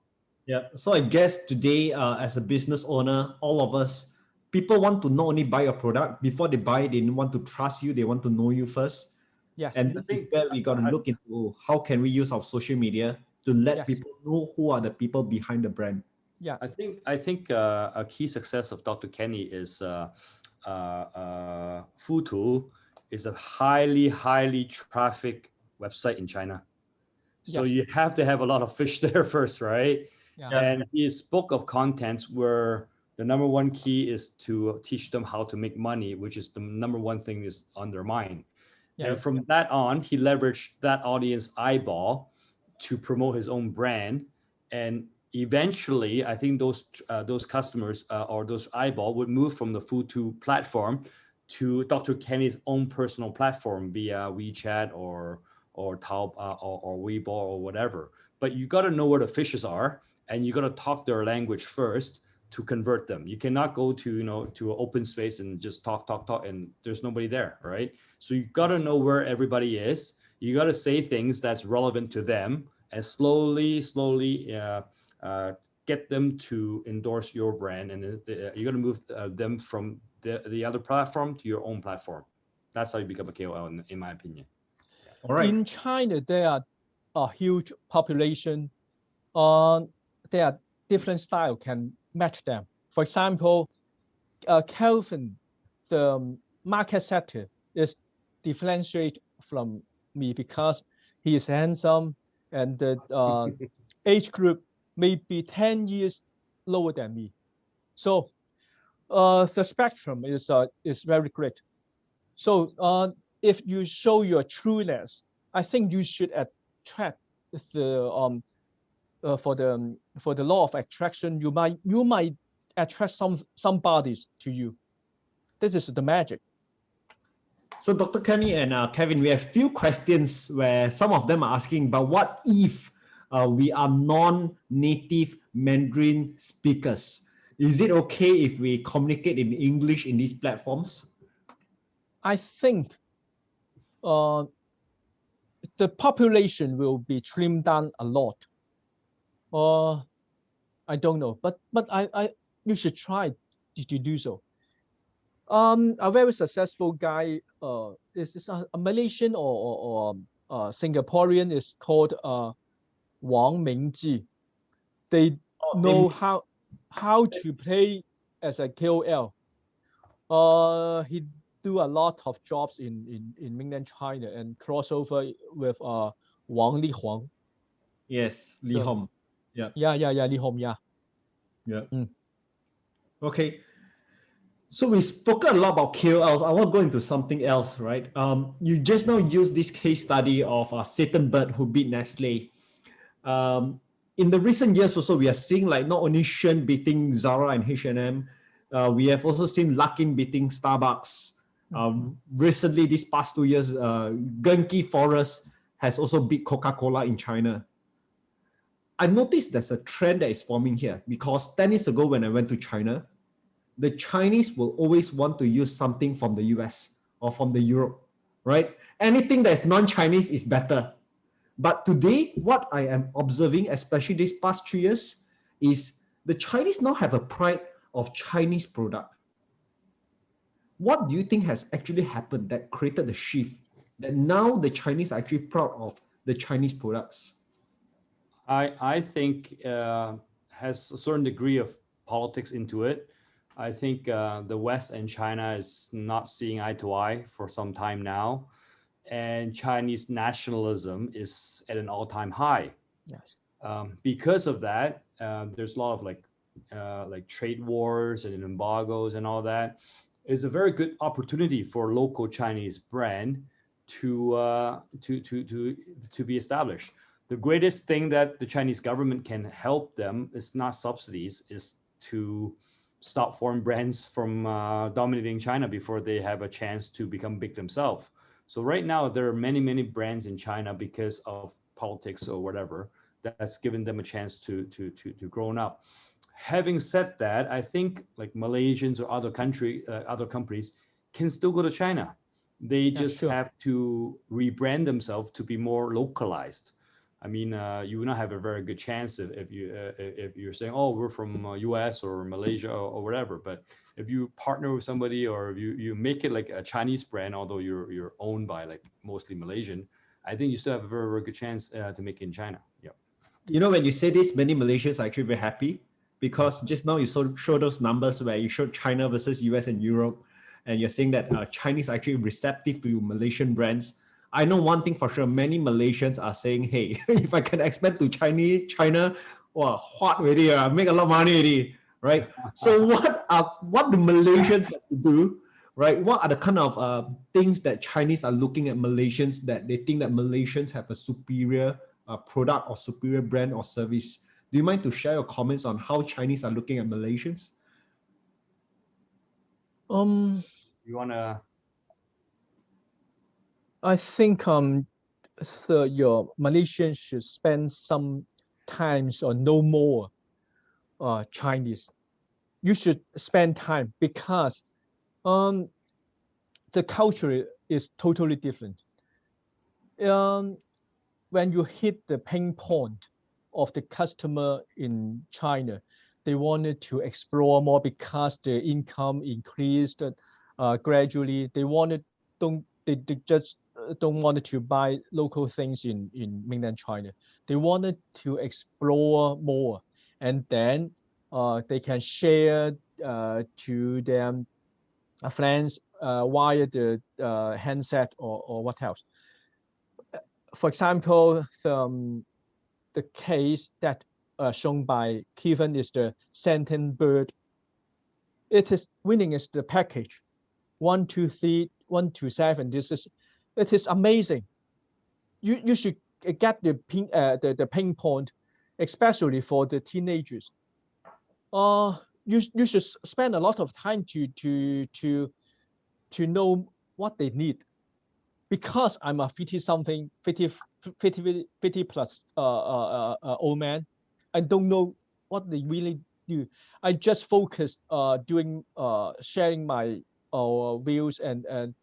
Yeah. So I guess today, as a business owner, all of us, people want to not only buy your product, before they buy, they want to trust you, they want to know you first. Yes. And this is where we got to look into how can we use our social media to let Yes. people know who are the people behind the brand. Yeah. I think a key success of Dr. Kenny is Futu is a highly traffic website in China. So Yes. you have to have a lot of fish there first, right? Yeah. And his book of contents where the number one key is to teach them how to make money, which is the number one thing is on their mind. Yes. And from that on, he leveraged that audience eyeball to promote his own brand. And eventually, I think those customers or those eyeball would move from the Futu platform to Dr. Kenny's own personal platform via WeChat or Taobao or Weibo or whatever. But you got to know where the fishes are, and you got to talk their language first to convert them. You cannot go to to an open space and just talk, and there's nobody there, right? So you got to know where everybody is. You got to say things that's relevant to them, and slowly get them to endorse your brand, and you're going to move them from the other platform to your own platform. That's how you become a KOL, in my opinion. All right. In China, there are a huge population. There are different style can match them. For example, Kelvin, the market sector is differentiate from me because he is handsome and the age group may be 10 years lower than me. So the spectrum is very great. So if you show your trueness, I think you should attract the for the law of attraction. You might attract some bodies to you. This is the magic. So Dr. Kenny and Kevin, we have few questions where some of them are asking, but what if we are non-native Mandarin speakers? Is it okay if we communicate in English in these platforms? I think the population will be trimmed down a lot. I don't know, but you should try to do so. A very successful guy is a Malaysian or Singaporean is called Wang Mingji. They know how to play as a KOL. He do a lot of jobs in mainland China and crossover with Wang Li Huang. Yes, Li Hom. Yeah, Li Hom, yeah. Okay. So we spoke a lot about KOLs. I want to go into something else, right? You just now used this case study of Satan Bird who beat Nestle. In the recent years also, we are seeing like not only Shen beating Zara and H&M, we have also seen Luckin beating Starbucks. Recently, these past 2 years, Genki Forest has also beat Coca-Cola in China. I noticed there's a trend that is forming here because 10 years ago when I went to China, the Chinese will always want to use something from the US or from the Europe, right? Anything that is non-Chinese is better. But today, what I am observing, especially these past 3 years, is the Chinese now have a pride of Chinese product. What do you think has actually happened that created the shift that now the Chinese are actually proud of the Chinese products? I think has a certain degree of politics into it. I think the West and China is not seeing eye to eye for some time now, and Chinese nationalism is at an all-time high. Yes. Because of that, there's a lot of like trade wars and embargoes and all that. It's a very good opportunity for local Chinese brand to be established. The greatest thing that the Chinese government can help them is not subsidies, is to stop foreign brands from dominating China before they have a chance to become big themselves. So right now there are many brands in China because of politics or whatever that's given them a chance to grow up. Having said that, I think like Malaysians or other companies can still go to China. They just have to rebrand themselves to be more localized. I mean, you will not have a very good chance if you're saying, oh, we're from US or Malaysia or whatever. But if you partner with somebody or if you make it like a Chinese brand, although you're owned by like mostly Malaysian, I think you still have a very good chance to make it in China. Yeah. You know, when you say this, many Malaysians are actually very happy because just now you show those numbers where you showed China versus US and Europe, and you're saying that Chinese are actually receptive to Malaysian brands. I know one thing for sure, many Malaysians are saying, hey, if I can expand to China, wow, what already, make a lot of money already, right? So what do Malaysians have to do, right? What are the kind of things that Chinese are looking at Malaysians that they think that Malaysians have a superior product or superior brand or service? Do you mind to share your comments on how Chinese are looking at Malaysians? You wanna? I think your Malaysians should spend some times or no more Chinese. You should spend time because the culture is totally different. When you hit the pain point of the customer in China, they wanted to explore more because the income increased gradually. They just don't want to buy local things in mainland China. They wanted to explore more, and then they can share to their friends via the handset or what else. For example, the case that shown by Kevin is the sentient bird. It is winning is the package 1, 2, 3, 1 to 7. It is amazing. You should get the pain point, especially for the teenagers. You should spend a lot of time to know what they need. Because I'm a 50 plus old man, I don't know what they really do. I just focus doing sharing my views and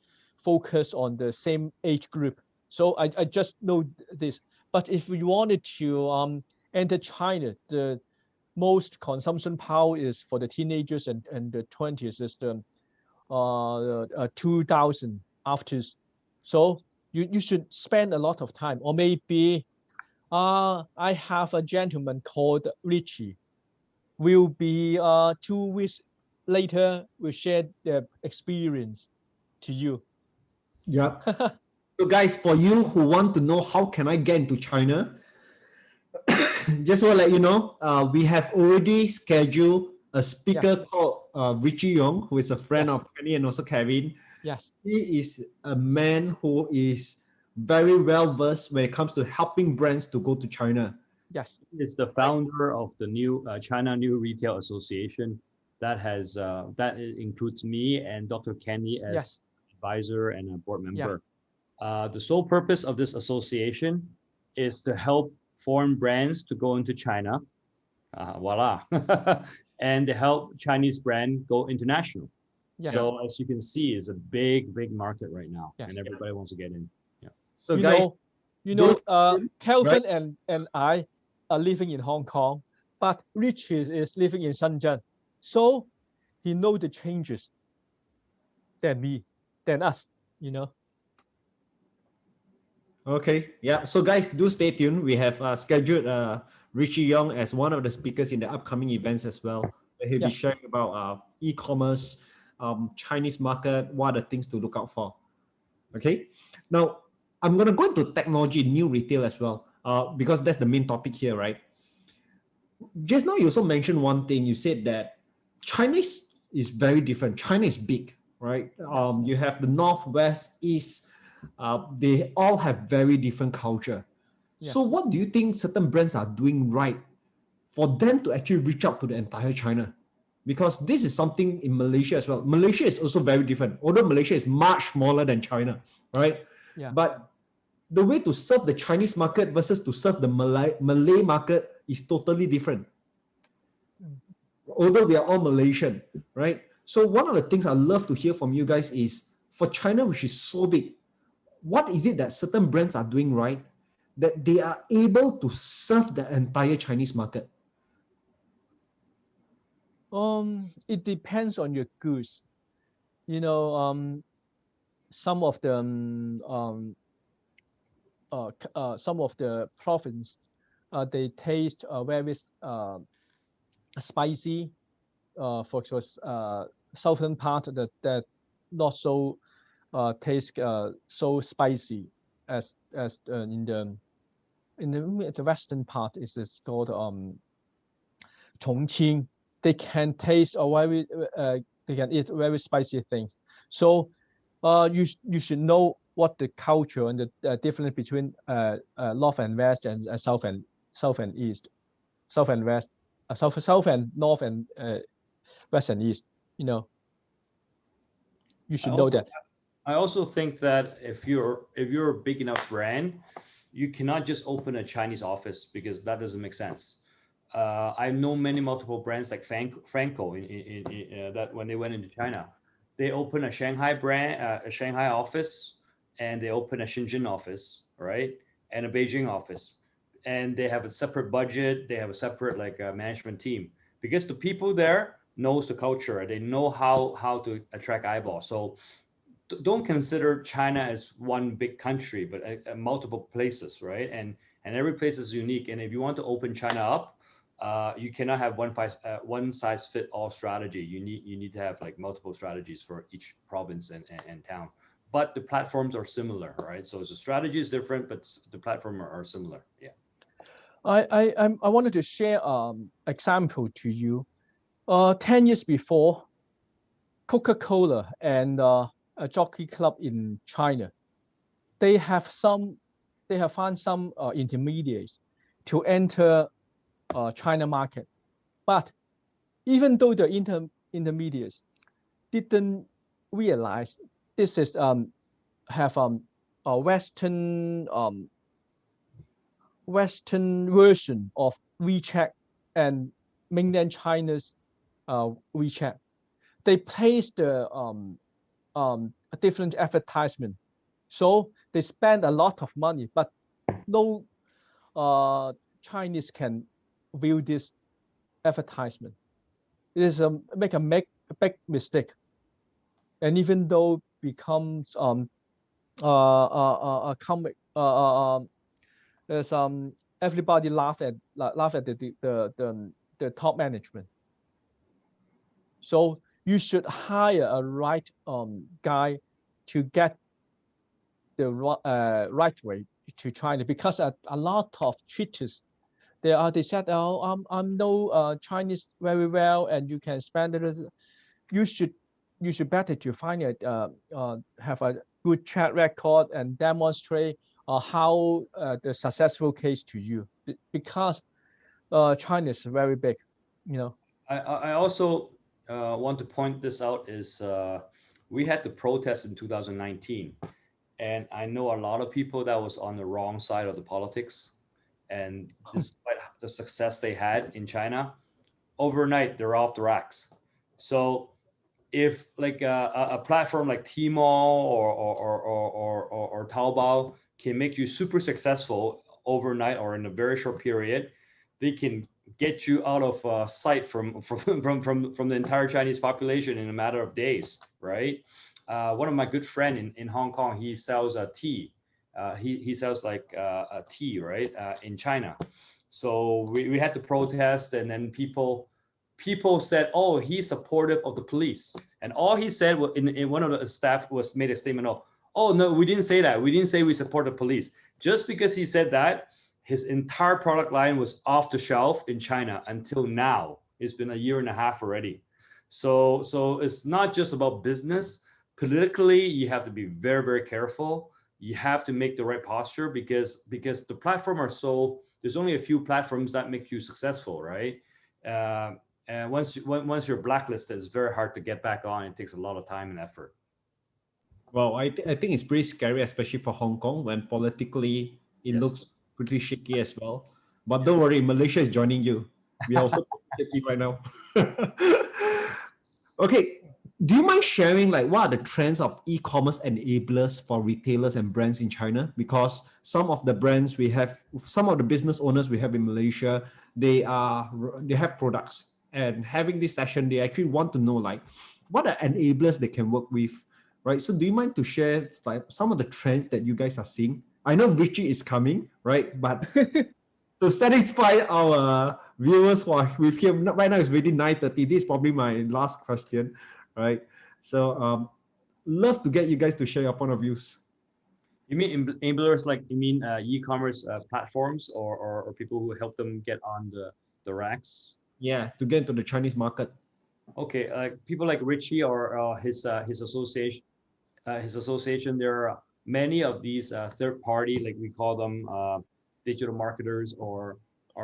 focus on the same age group. So I just know this. But if we wanted to enter China, the most consumption power is for the teenagers and the 20s is the 2000 after. So you should spend a lot of time, or maybe I have a gentleman called Richie. Will be 2 weeks later. We share the experience to you. Yeah. So guys, for you who want to know how can I get into China, just want to let you know, we have already scheduled a speaker called Richie Yong, who is a friend of Kenny and also Kevin. Yes. He is a man who is very well versed when it comes to helping brands to go to China. Yes. Is the founder of the new China New Retail Association that has includes me and Dr. Kenny as Yes. advisor and a board Yeah. member. The sole purpose of this association is to help foreign brands to go into China, voila, and to help Chinese brand go international. Yes. So as you can see, it's a big, big market right now, Yes. and everybody wants to get in. Yeah. So you guys, know, those- Kelvin and I are living in Hong Kong, but Rich is living in Shenzhen. So he know the changes than me, than us, you know. Okay, yeah. So guys, do stay tuned. We have scheduled Richie Young as one of the speakers in the upcoming events as well. He'll be Yeah. sharing about e-commerce, Chinese market, what are the things to look out for. Okay, now I'm gonna go into technology, new retail as well, because that's the main topic here, right? Just now you also mentioned one thing. You said that Chinese is very different. China is big, right? You have the north, west, east. They all have very different culture. Yes. So what do you think certain brands are doing right for them to actually reach out to the entire China? Because this is something in Malaysia as well. Malaysia is also very different. Although Malaysia is much smaller than China, right? Yeah. But the way to serve the Chinese market versus to serve the Malay market is totally different. Although we are all Malaysian, right? So one of the things I love to hear from you guys is for China, which is so big, what is it that certain brands are doing right that they are able to serve the entire Chinese market? It depends on your goods. You know, some of the some of the province, they taste very spicy. For example, southern part that not so taste so spicy as in the western part is called Chongqing. They can taste a very they can eat very spicy things. So you should know what the culture and the difference between north and west and south and east, south and west, south and north and west and east. You know, you I should know also, that. I also think that if you're a big enough brand, you cannot just open a Chinese office because that doesn't make sense. I know many multiple brands like Franco that when they went into China, they open a Shanghai brand, a Shanghai office, and they open a Shenzhen office, right, and a Beijing office, and they have a separate budget. They have a separate like management team because the people there knows the culture. They know how to attract eyeballs. So don't consider China as one big country, but multiple places, right? And every place is unique. And if you want to open China up, you cannot have one size fit all strategy. You need to have like multiple strategies for each province and town. But the platforms are similar, right? So the strategy is different, but the platform are similar. Yeah. I wanted to share example to you. 10 years before, Coca-Cola and a jockey club in China, they have found some intermediaries to enter China market. But even though the intermediaries didn't realize this is have a Western version of WeChat and mainland China's WeChat. They place the a different advertisement, so they spend a lot of money, but no Chinese can view this advertisement. It is make a big mistake, and even though becomes a comic there's everybody laugh at the top management. So you should hire a right guy to get the right way to China, because a lot of cheaters they said, oh, I'm no Chinese very well and you can spend it. You should better to find it have a good chat record and demonstrate how the successful case to you, because China is very big, you know. I also want to point this out is we had the protest in 2019, and I know a lot of people that was on the wrong side of the politics, and despite the success they had in China, overnight they're off the racks. So if like a platform like Tmall or Taobao can make you super successful overnight or in a very short period, they can get you out of sight from the entire Chinese population in a matter of days, right? One of my good friend in Hong Kong, he sells a tea. He sells like a tea, right, in China. So we had to protest, and then people said, "Oh, he's supportive of the police," and all he said was, in one of the staff was made a statement of, "Oh no, we didn't say that. We didn't say we support the police." Just because he said that, his entire product line was off the shelf in China until now. It's been a year and a half already. So it's not just about business. Politically, you have to be very, very careful. You have to make the right posture because the platform are so. There's only a few platforms that make you successful, right? And once you're blacklisted, it's very hard to get back on. It takes a lot of time and effort. Well, I think it's pretty scary, especially for Hong Kong, when politically it Yes. looks pretty shaky as well. But don't worry, Malaysia is joining you. We are also pretty shaky right now. Okay, do you mind sharing like what are the trends of e-commerce enablers for retailers and brands in China? Because some of the brands we have, some of the business owners we have in Malaysia, they have products, and having this session, they actually want to know like what are enablers they can work with, right? So do you mind to share like some of the trends that you guys are seeing? I know Richie is coming, right? But to satisfy our viewers who are with him right now, it's already 9:30. This is probably my last question, right? So love to get you guys to share your point of views. You mean enablers, like you mean e-commerce platforms or people who help them get on the racks? Yeah, to get into the Chinese market. Okay, people like Richie or his association, there are many of these third party, like we call them digital marketers or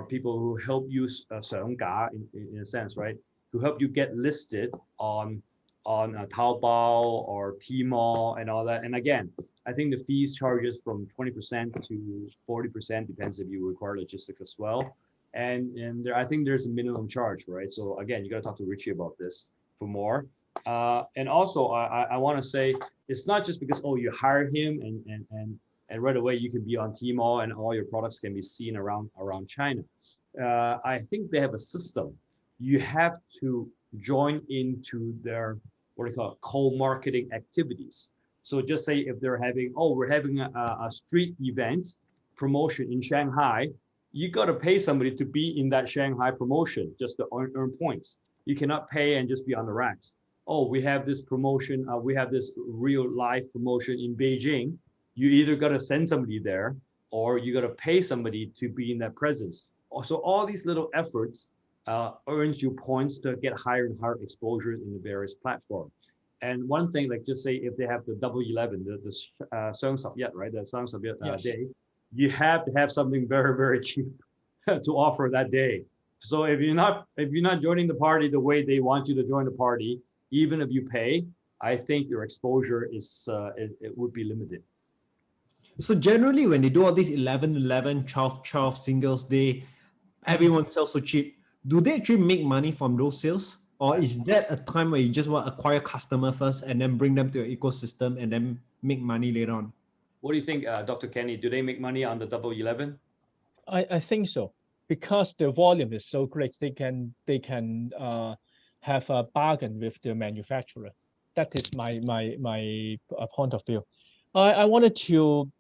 people who help you in a sense, right? Who help you get listed on Taobao or Tmall and all that. And again, I think the fees charges from 20% to 40%, depends if you require logistics as well. And there, I think there's a minimum charge, right? So again, you got to talk to Richie about this for more. And also, I want to say it's not just because you hire him and right away you can be on Tmall and all your products can be seen around China. I think they have a system. You have to join into their what do you call it, co-marketing activities. So just say if they're having we're having a street event promotion in Shanghai, you got to pay somebody to be in that Shanghai promotion just to earn points. You cannot pay and just be on the racks. We have this promotion, we have this real live promotion in Beijing. You either got to send somebody there or you got to pay somebody to be in that presence. So all these little efforts earns you points to get higher and higher exposures in the various platforms. And one thing, like just say if they have the Double 11, the Seung Sub Yet, right? The Seung Sub Yet Yes. day, you have to have something very, very cheap to offer that day. So if you're not joining the party the way they want you to join the party, even if you pay, I think your exposure is it would be limited. So generally, when they do all these 11-11, 12-12 singles day, everyone sells so cheap. Do they actually make money from those sales? Or is that a time where you just want to acquire customer first and then bring them to your ecosystem and then make money later on? What do you think, Dr. Kenny? Do they make money on the Double 11? I think so, because the volume is so great. They can have a bargain with the manufacturer. That is my point of view. I wanted to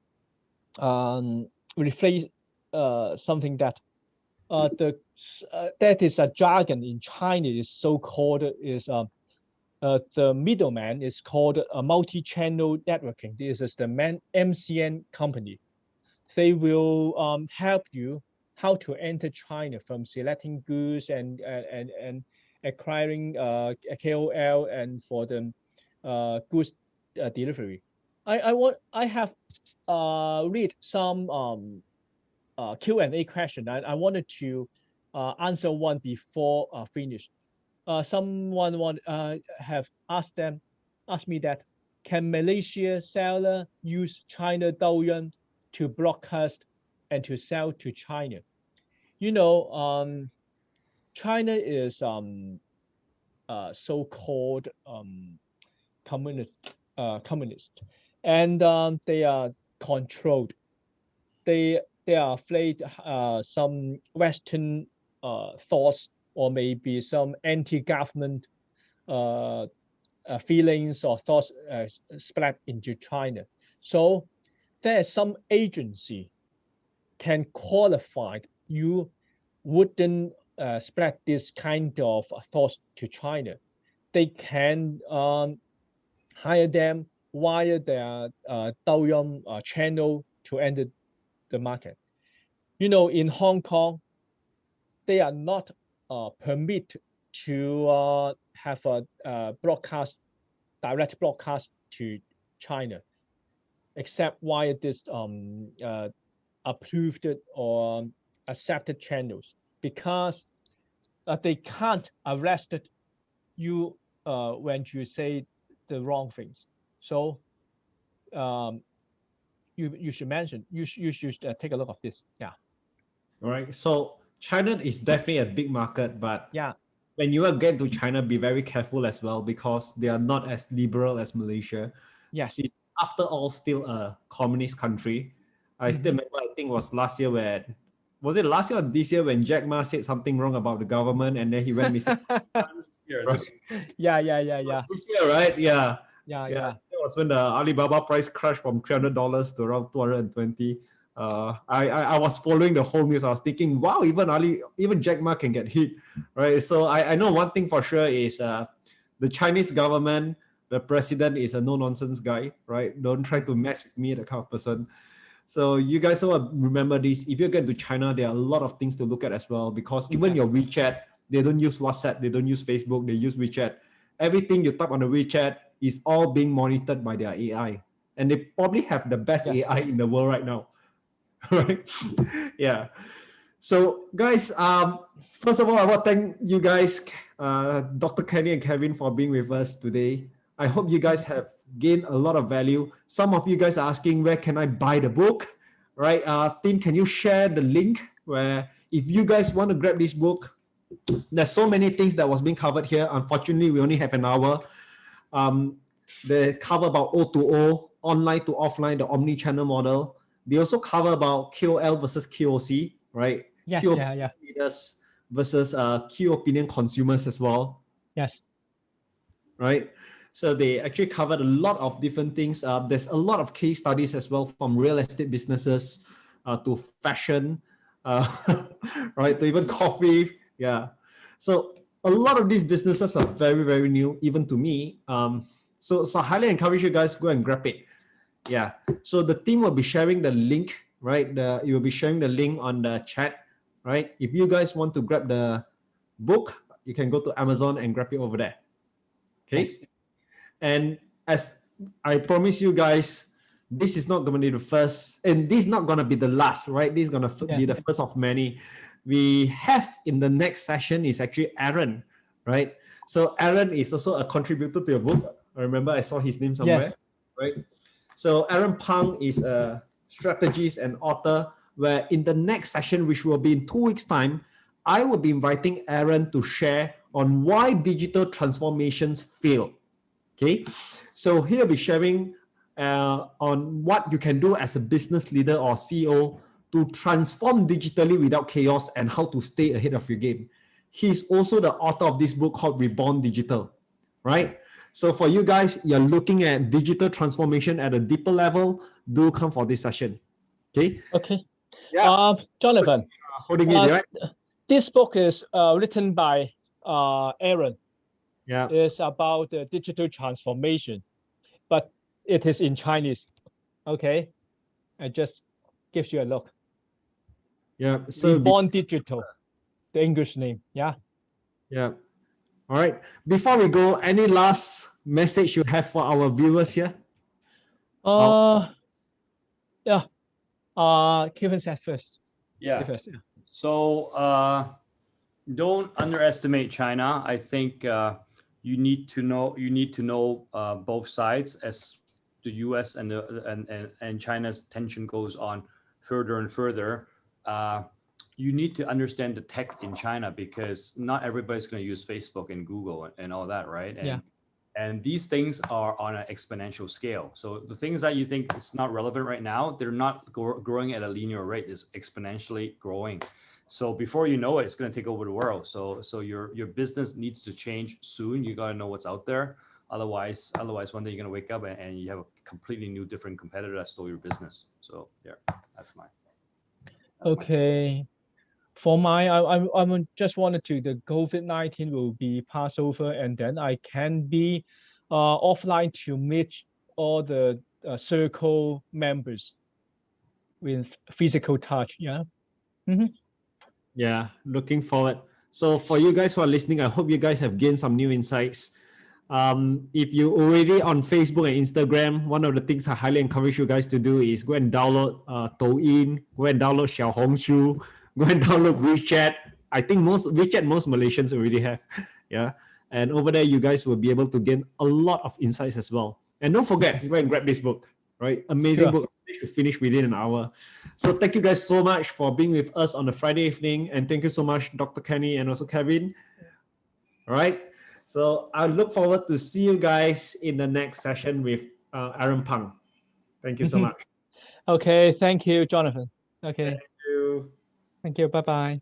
rephrase something that that is a jargon in China, is so called is the middleman is called a multi-channel networking. This is the MCN company. They will help you how to enter China, from selecting goods and acquiring KOL and for the goods delivery. I have read some Q&A question. I wanted to answer one before finish. Someone have asked me that can Malaysia seller use China Douyin to broadcast and to sell to China? You know, China is so-called communist, and they are controlled. They are afraid some Western thoughts or maybe some anti-government feelings or thoughts spread into China. So there's some agency can qualify you wouldn't spread this kind of thoughts to China. They can hire them via their Douyin channel to enter the market. You know, in Hong Kong, they are not permitted to have a broadcast, direct broadcast to China, except via this approved or accepted channels, because they can't arrest you when you say the wrong things. So you should mention, you should take a look at this. Yeah. All right. So China is definitely a big market, but Yeah. when you get to China, be very careful as well because they are not as liberal as Malaysia. Yes. It's after all still a communist country. I still remember, I think it was last year was it last year or this year when Jack Ma said something wrong about the government and then he went missing? Right? Yeah. This year, right? Yeah. Yeah. That was when the Alibaba price crashed from $300 to around 220. I was following the whole news. I was thinking, wow, even Jack Ma can get hit, right? So I know one thing for sure is the Chinese government, the president is a no-nonsense guy, right? Don't try to mess with me, that kind of person. So you guys all remember this. If you get to China, there are a lot of things to look at as well because even your WeChat, they don't use WhatsApp, they don't use Facebook, they use WeChat. Everything you type on the WeChat is all being monitored by their AI. And they probably have the best AI in the world right now. Right? Yeah. So guys, first of all, I want to thank you guys, Dr. Kenny and Kevin, for being with us today. I hope you guys have gained a lot of value. Some of you guys are asking, where can I buy the book? Right? Tim, can you share the link where if you guys want to grab this book, there's so many things that was being covered here. Unfortunately, we only have an hour. They cover about O2O, online to offline, the omni-channel model. They also cover about KOL versus KOC, right? Yes, key yeah. leaders versus key opinion consumers as well. Yes. Right? So they actually covered a lot of different things. There's a lot of case studies as well from real estate businesses to fashion, right? To even coffee. Yeah. So a lot of these businesses are very, very new, even to me. So I highly encourage you guys go and grab it. Yeah. So the team will be sharing the link, right? You will be sharing the link on the chat, right? If you guys want to grab the book, you can go to Amazon and grab it over there. Okay. Yes. And as I promise you guys, this is not going to be the first, and this is not going to be the last, right? This is going to be the first of many. We have in the next session is actually Aaron, right? So Aaron is also a contributor to your book. I remember I saw his name somewhere, right? So Aaron Pang is a strategist and author, where in the next session, which will be in 2 weeks' time, I will be inviting Aaron to share on why digital transformations fail. Okay, so he'll be sharing on what you can do as a business leader or CEO to transform digitally without chaos and how to stay ahead of your game. He's also the author of this book called Reborn Digital, right? So for you guys, you're looking at digital transformation at a deeper level, do come for this session. Okay. Okay. Yeah. Jonathan, holding it, right? This book is written by Aaron. Yeah. It's about the digital transformation, but it is in Chinese. Okay. I just give you a look. Yeah. So Reborn Digital, the English name. Yeah. Yeah. All right. Before we go, any last message you have for our viewers here? Yeah. Kevin said first. Yeah. Say first. Yeah. So don't underestimate China. I think you need to know both sides as the U.S. and China's tension goes on further and further. You need to understand the tech in China because not everybody's going to use Facebook and Google and all that, right? Yeah. And these things are on an exponential scale. So the things that you think is not relevant right now, they're not growing at a linear rate. It's exponentially growing. So before you know it, it's going to take over the world. So your business needs to change soon. You got to know what's out there. Otherwise one day you're going to wake up and you have a completely new, different competitor that stole your business. So there, that's mine. Okay. For my, I just wanted to the COVID-19 will be passed over, and then I can be offline to meet all the circle members with physical touch. Yeah. Yeah, looking forward. So for you guys who are listening, I hope you guys have gained some new insights. If you already on Facebook and Instagram, one of the things I highly encourage you guys to do is go and download Douyin, go and download Xiaohongshu, go and download WeChat. I think most Malaysians already have. Yeah. And over there, you guys will be able to gain a lot of insights as well. And don't forget, go and grab this book, right? Amazing book to finish within an hour. So thank you guys so much for being with us on the Friday evening. And thank you so much, Dr. Kenny and also Kevin. All right. So I look forward to see you guys in the next session with Aaron Pang. Thank you so much. Okay. Thank you, Jonathan. Okay. Thank you. Thank you. Bye-bye.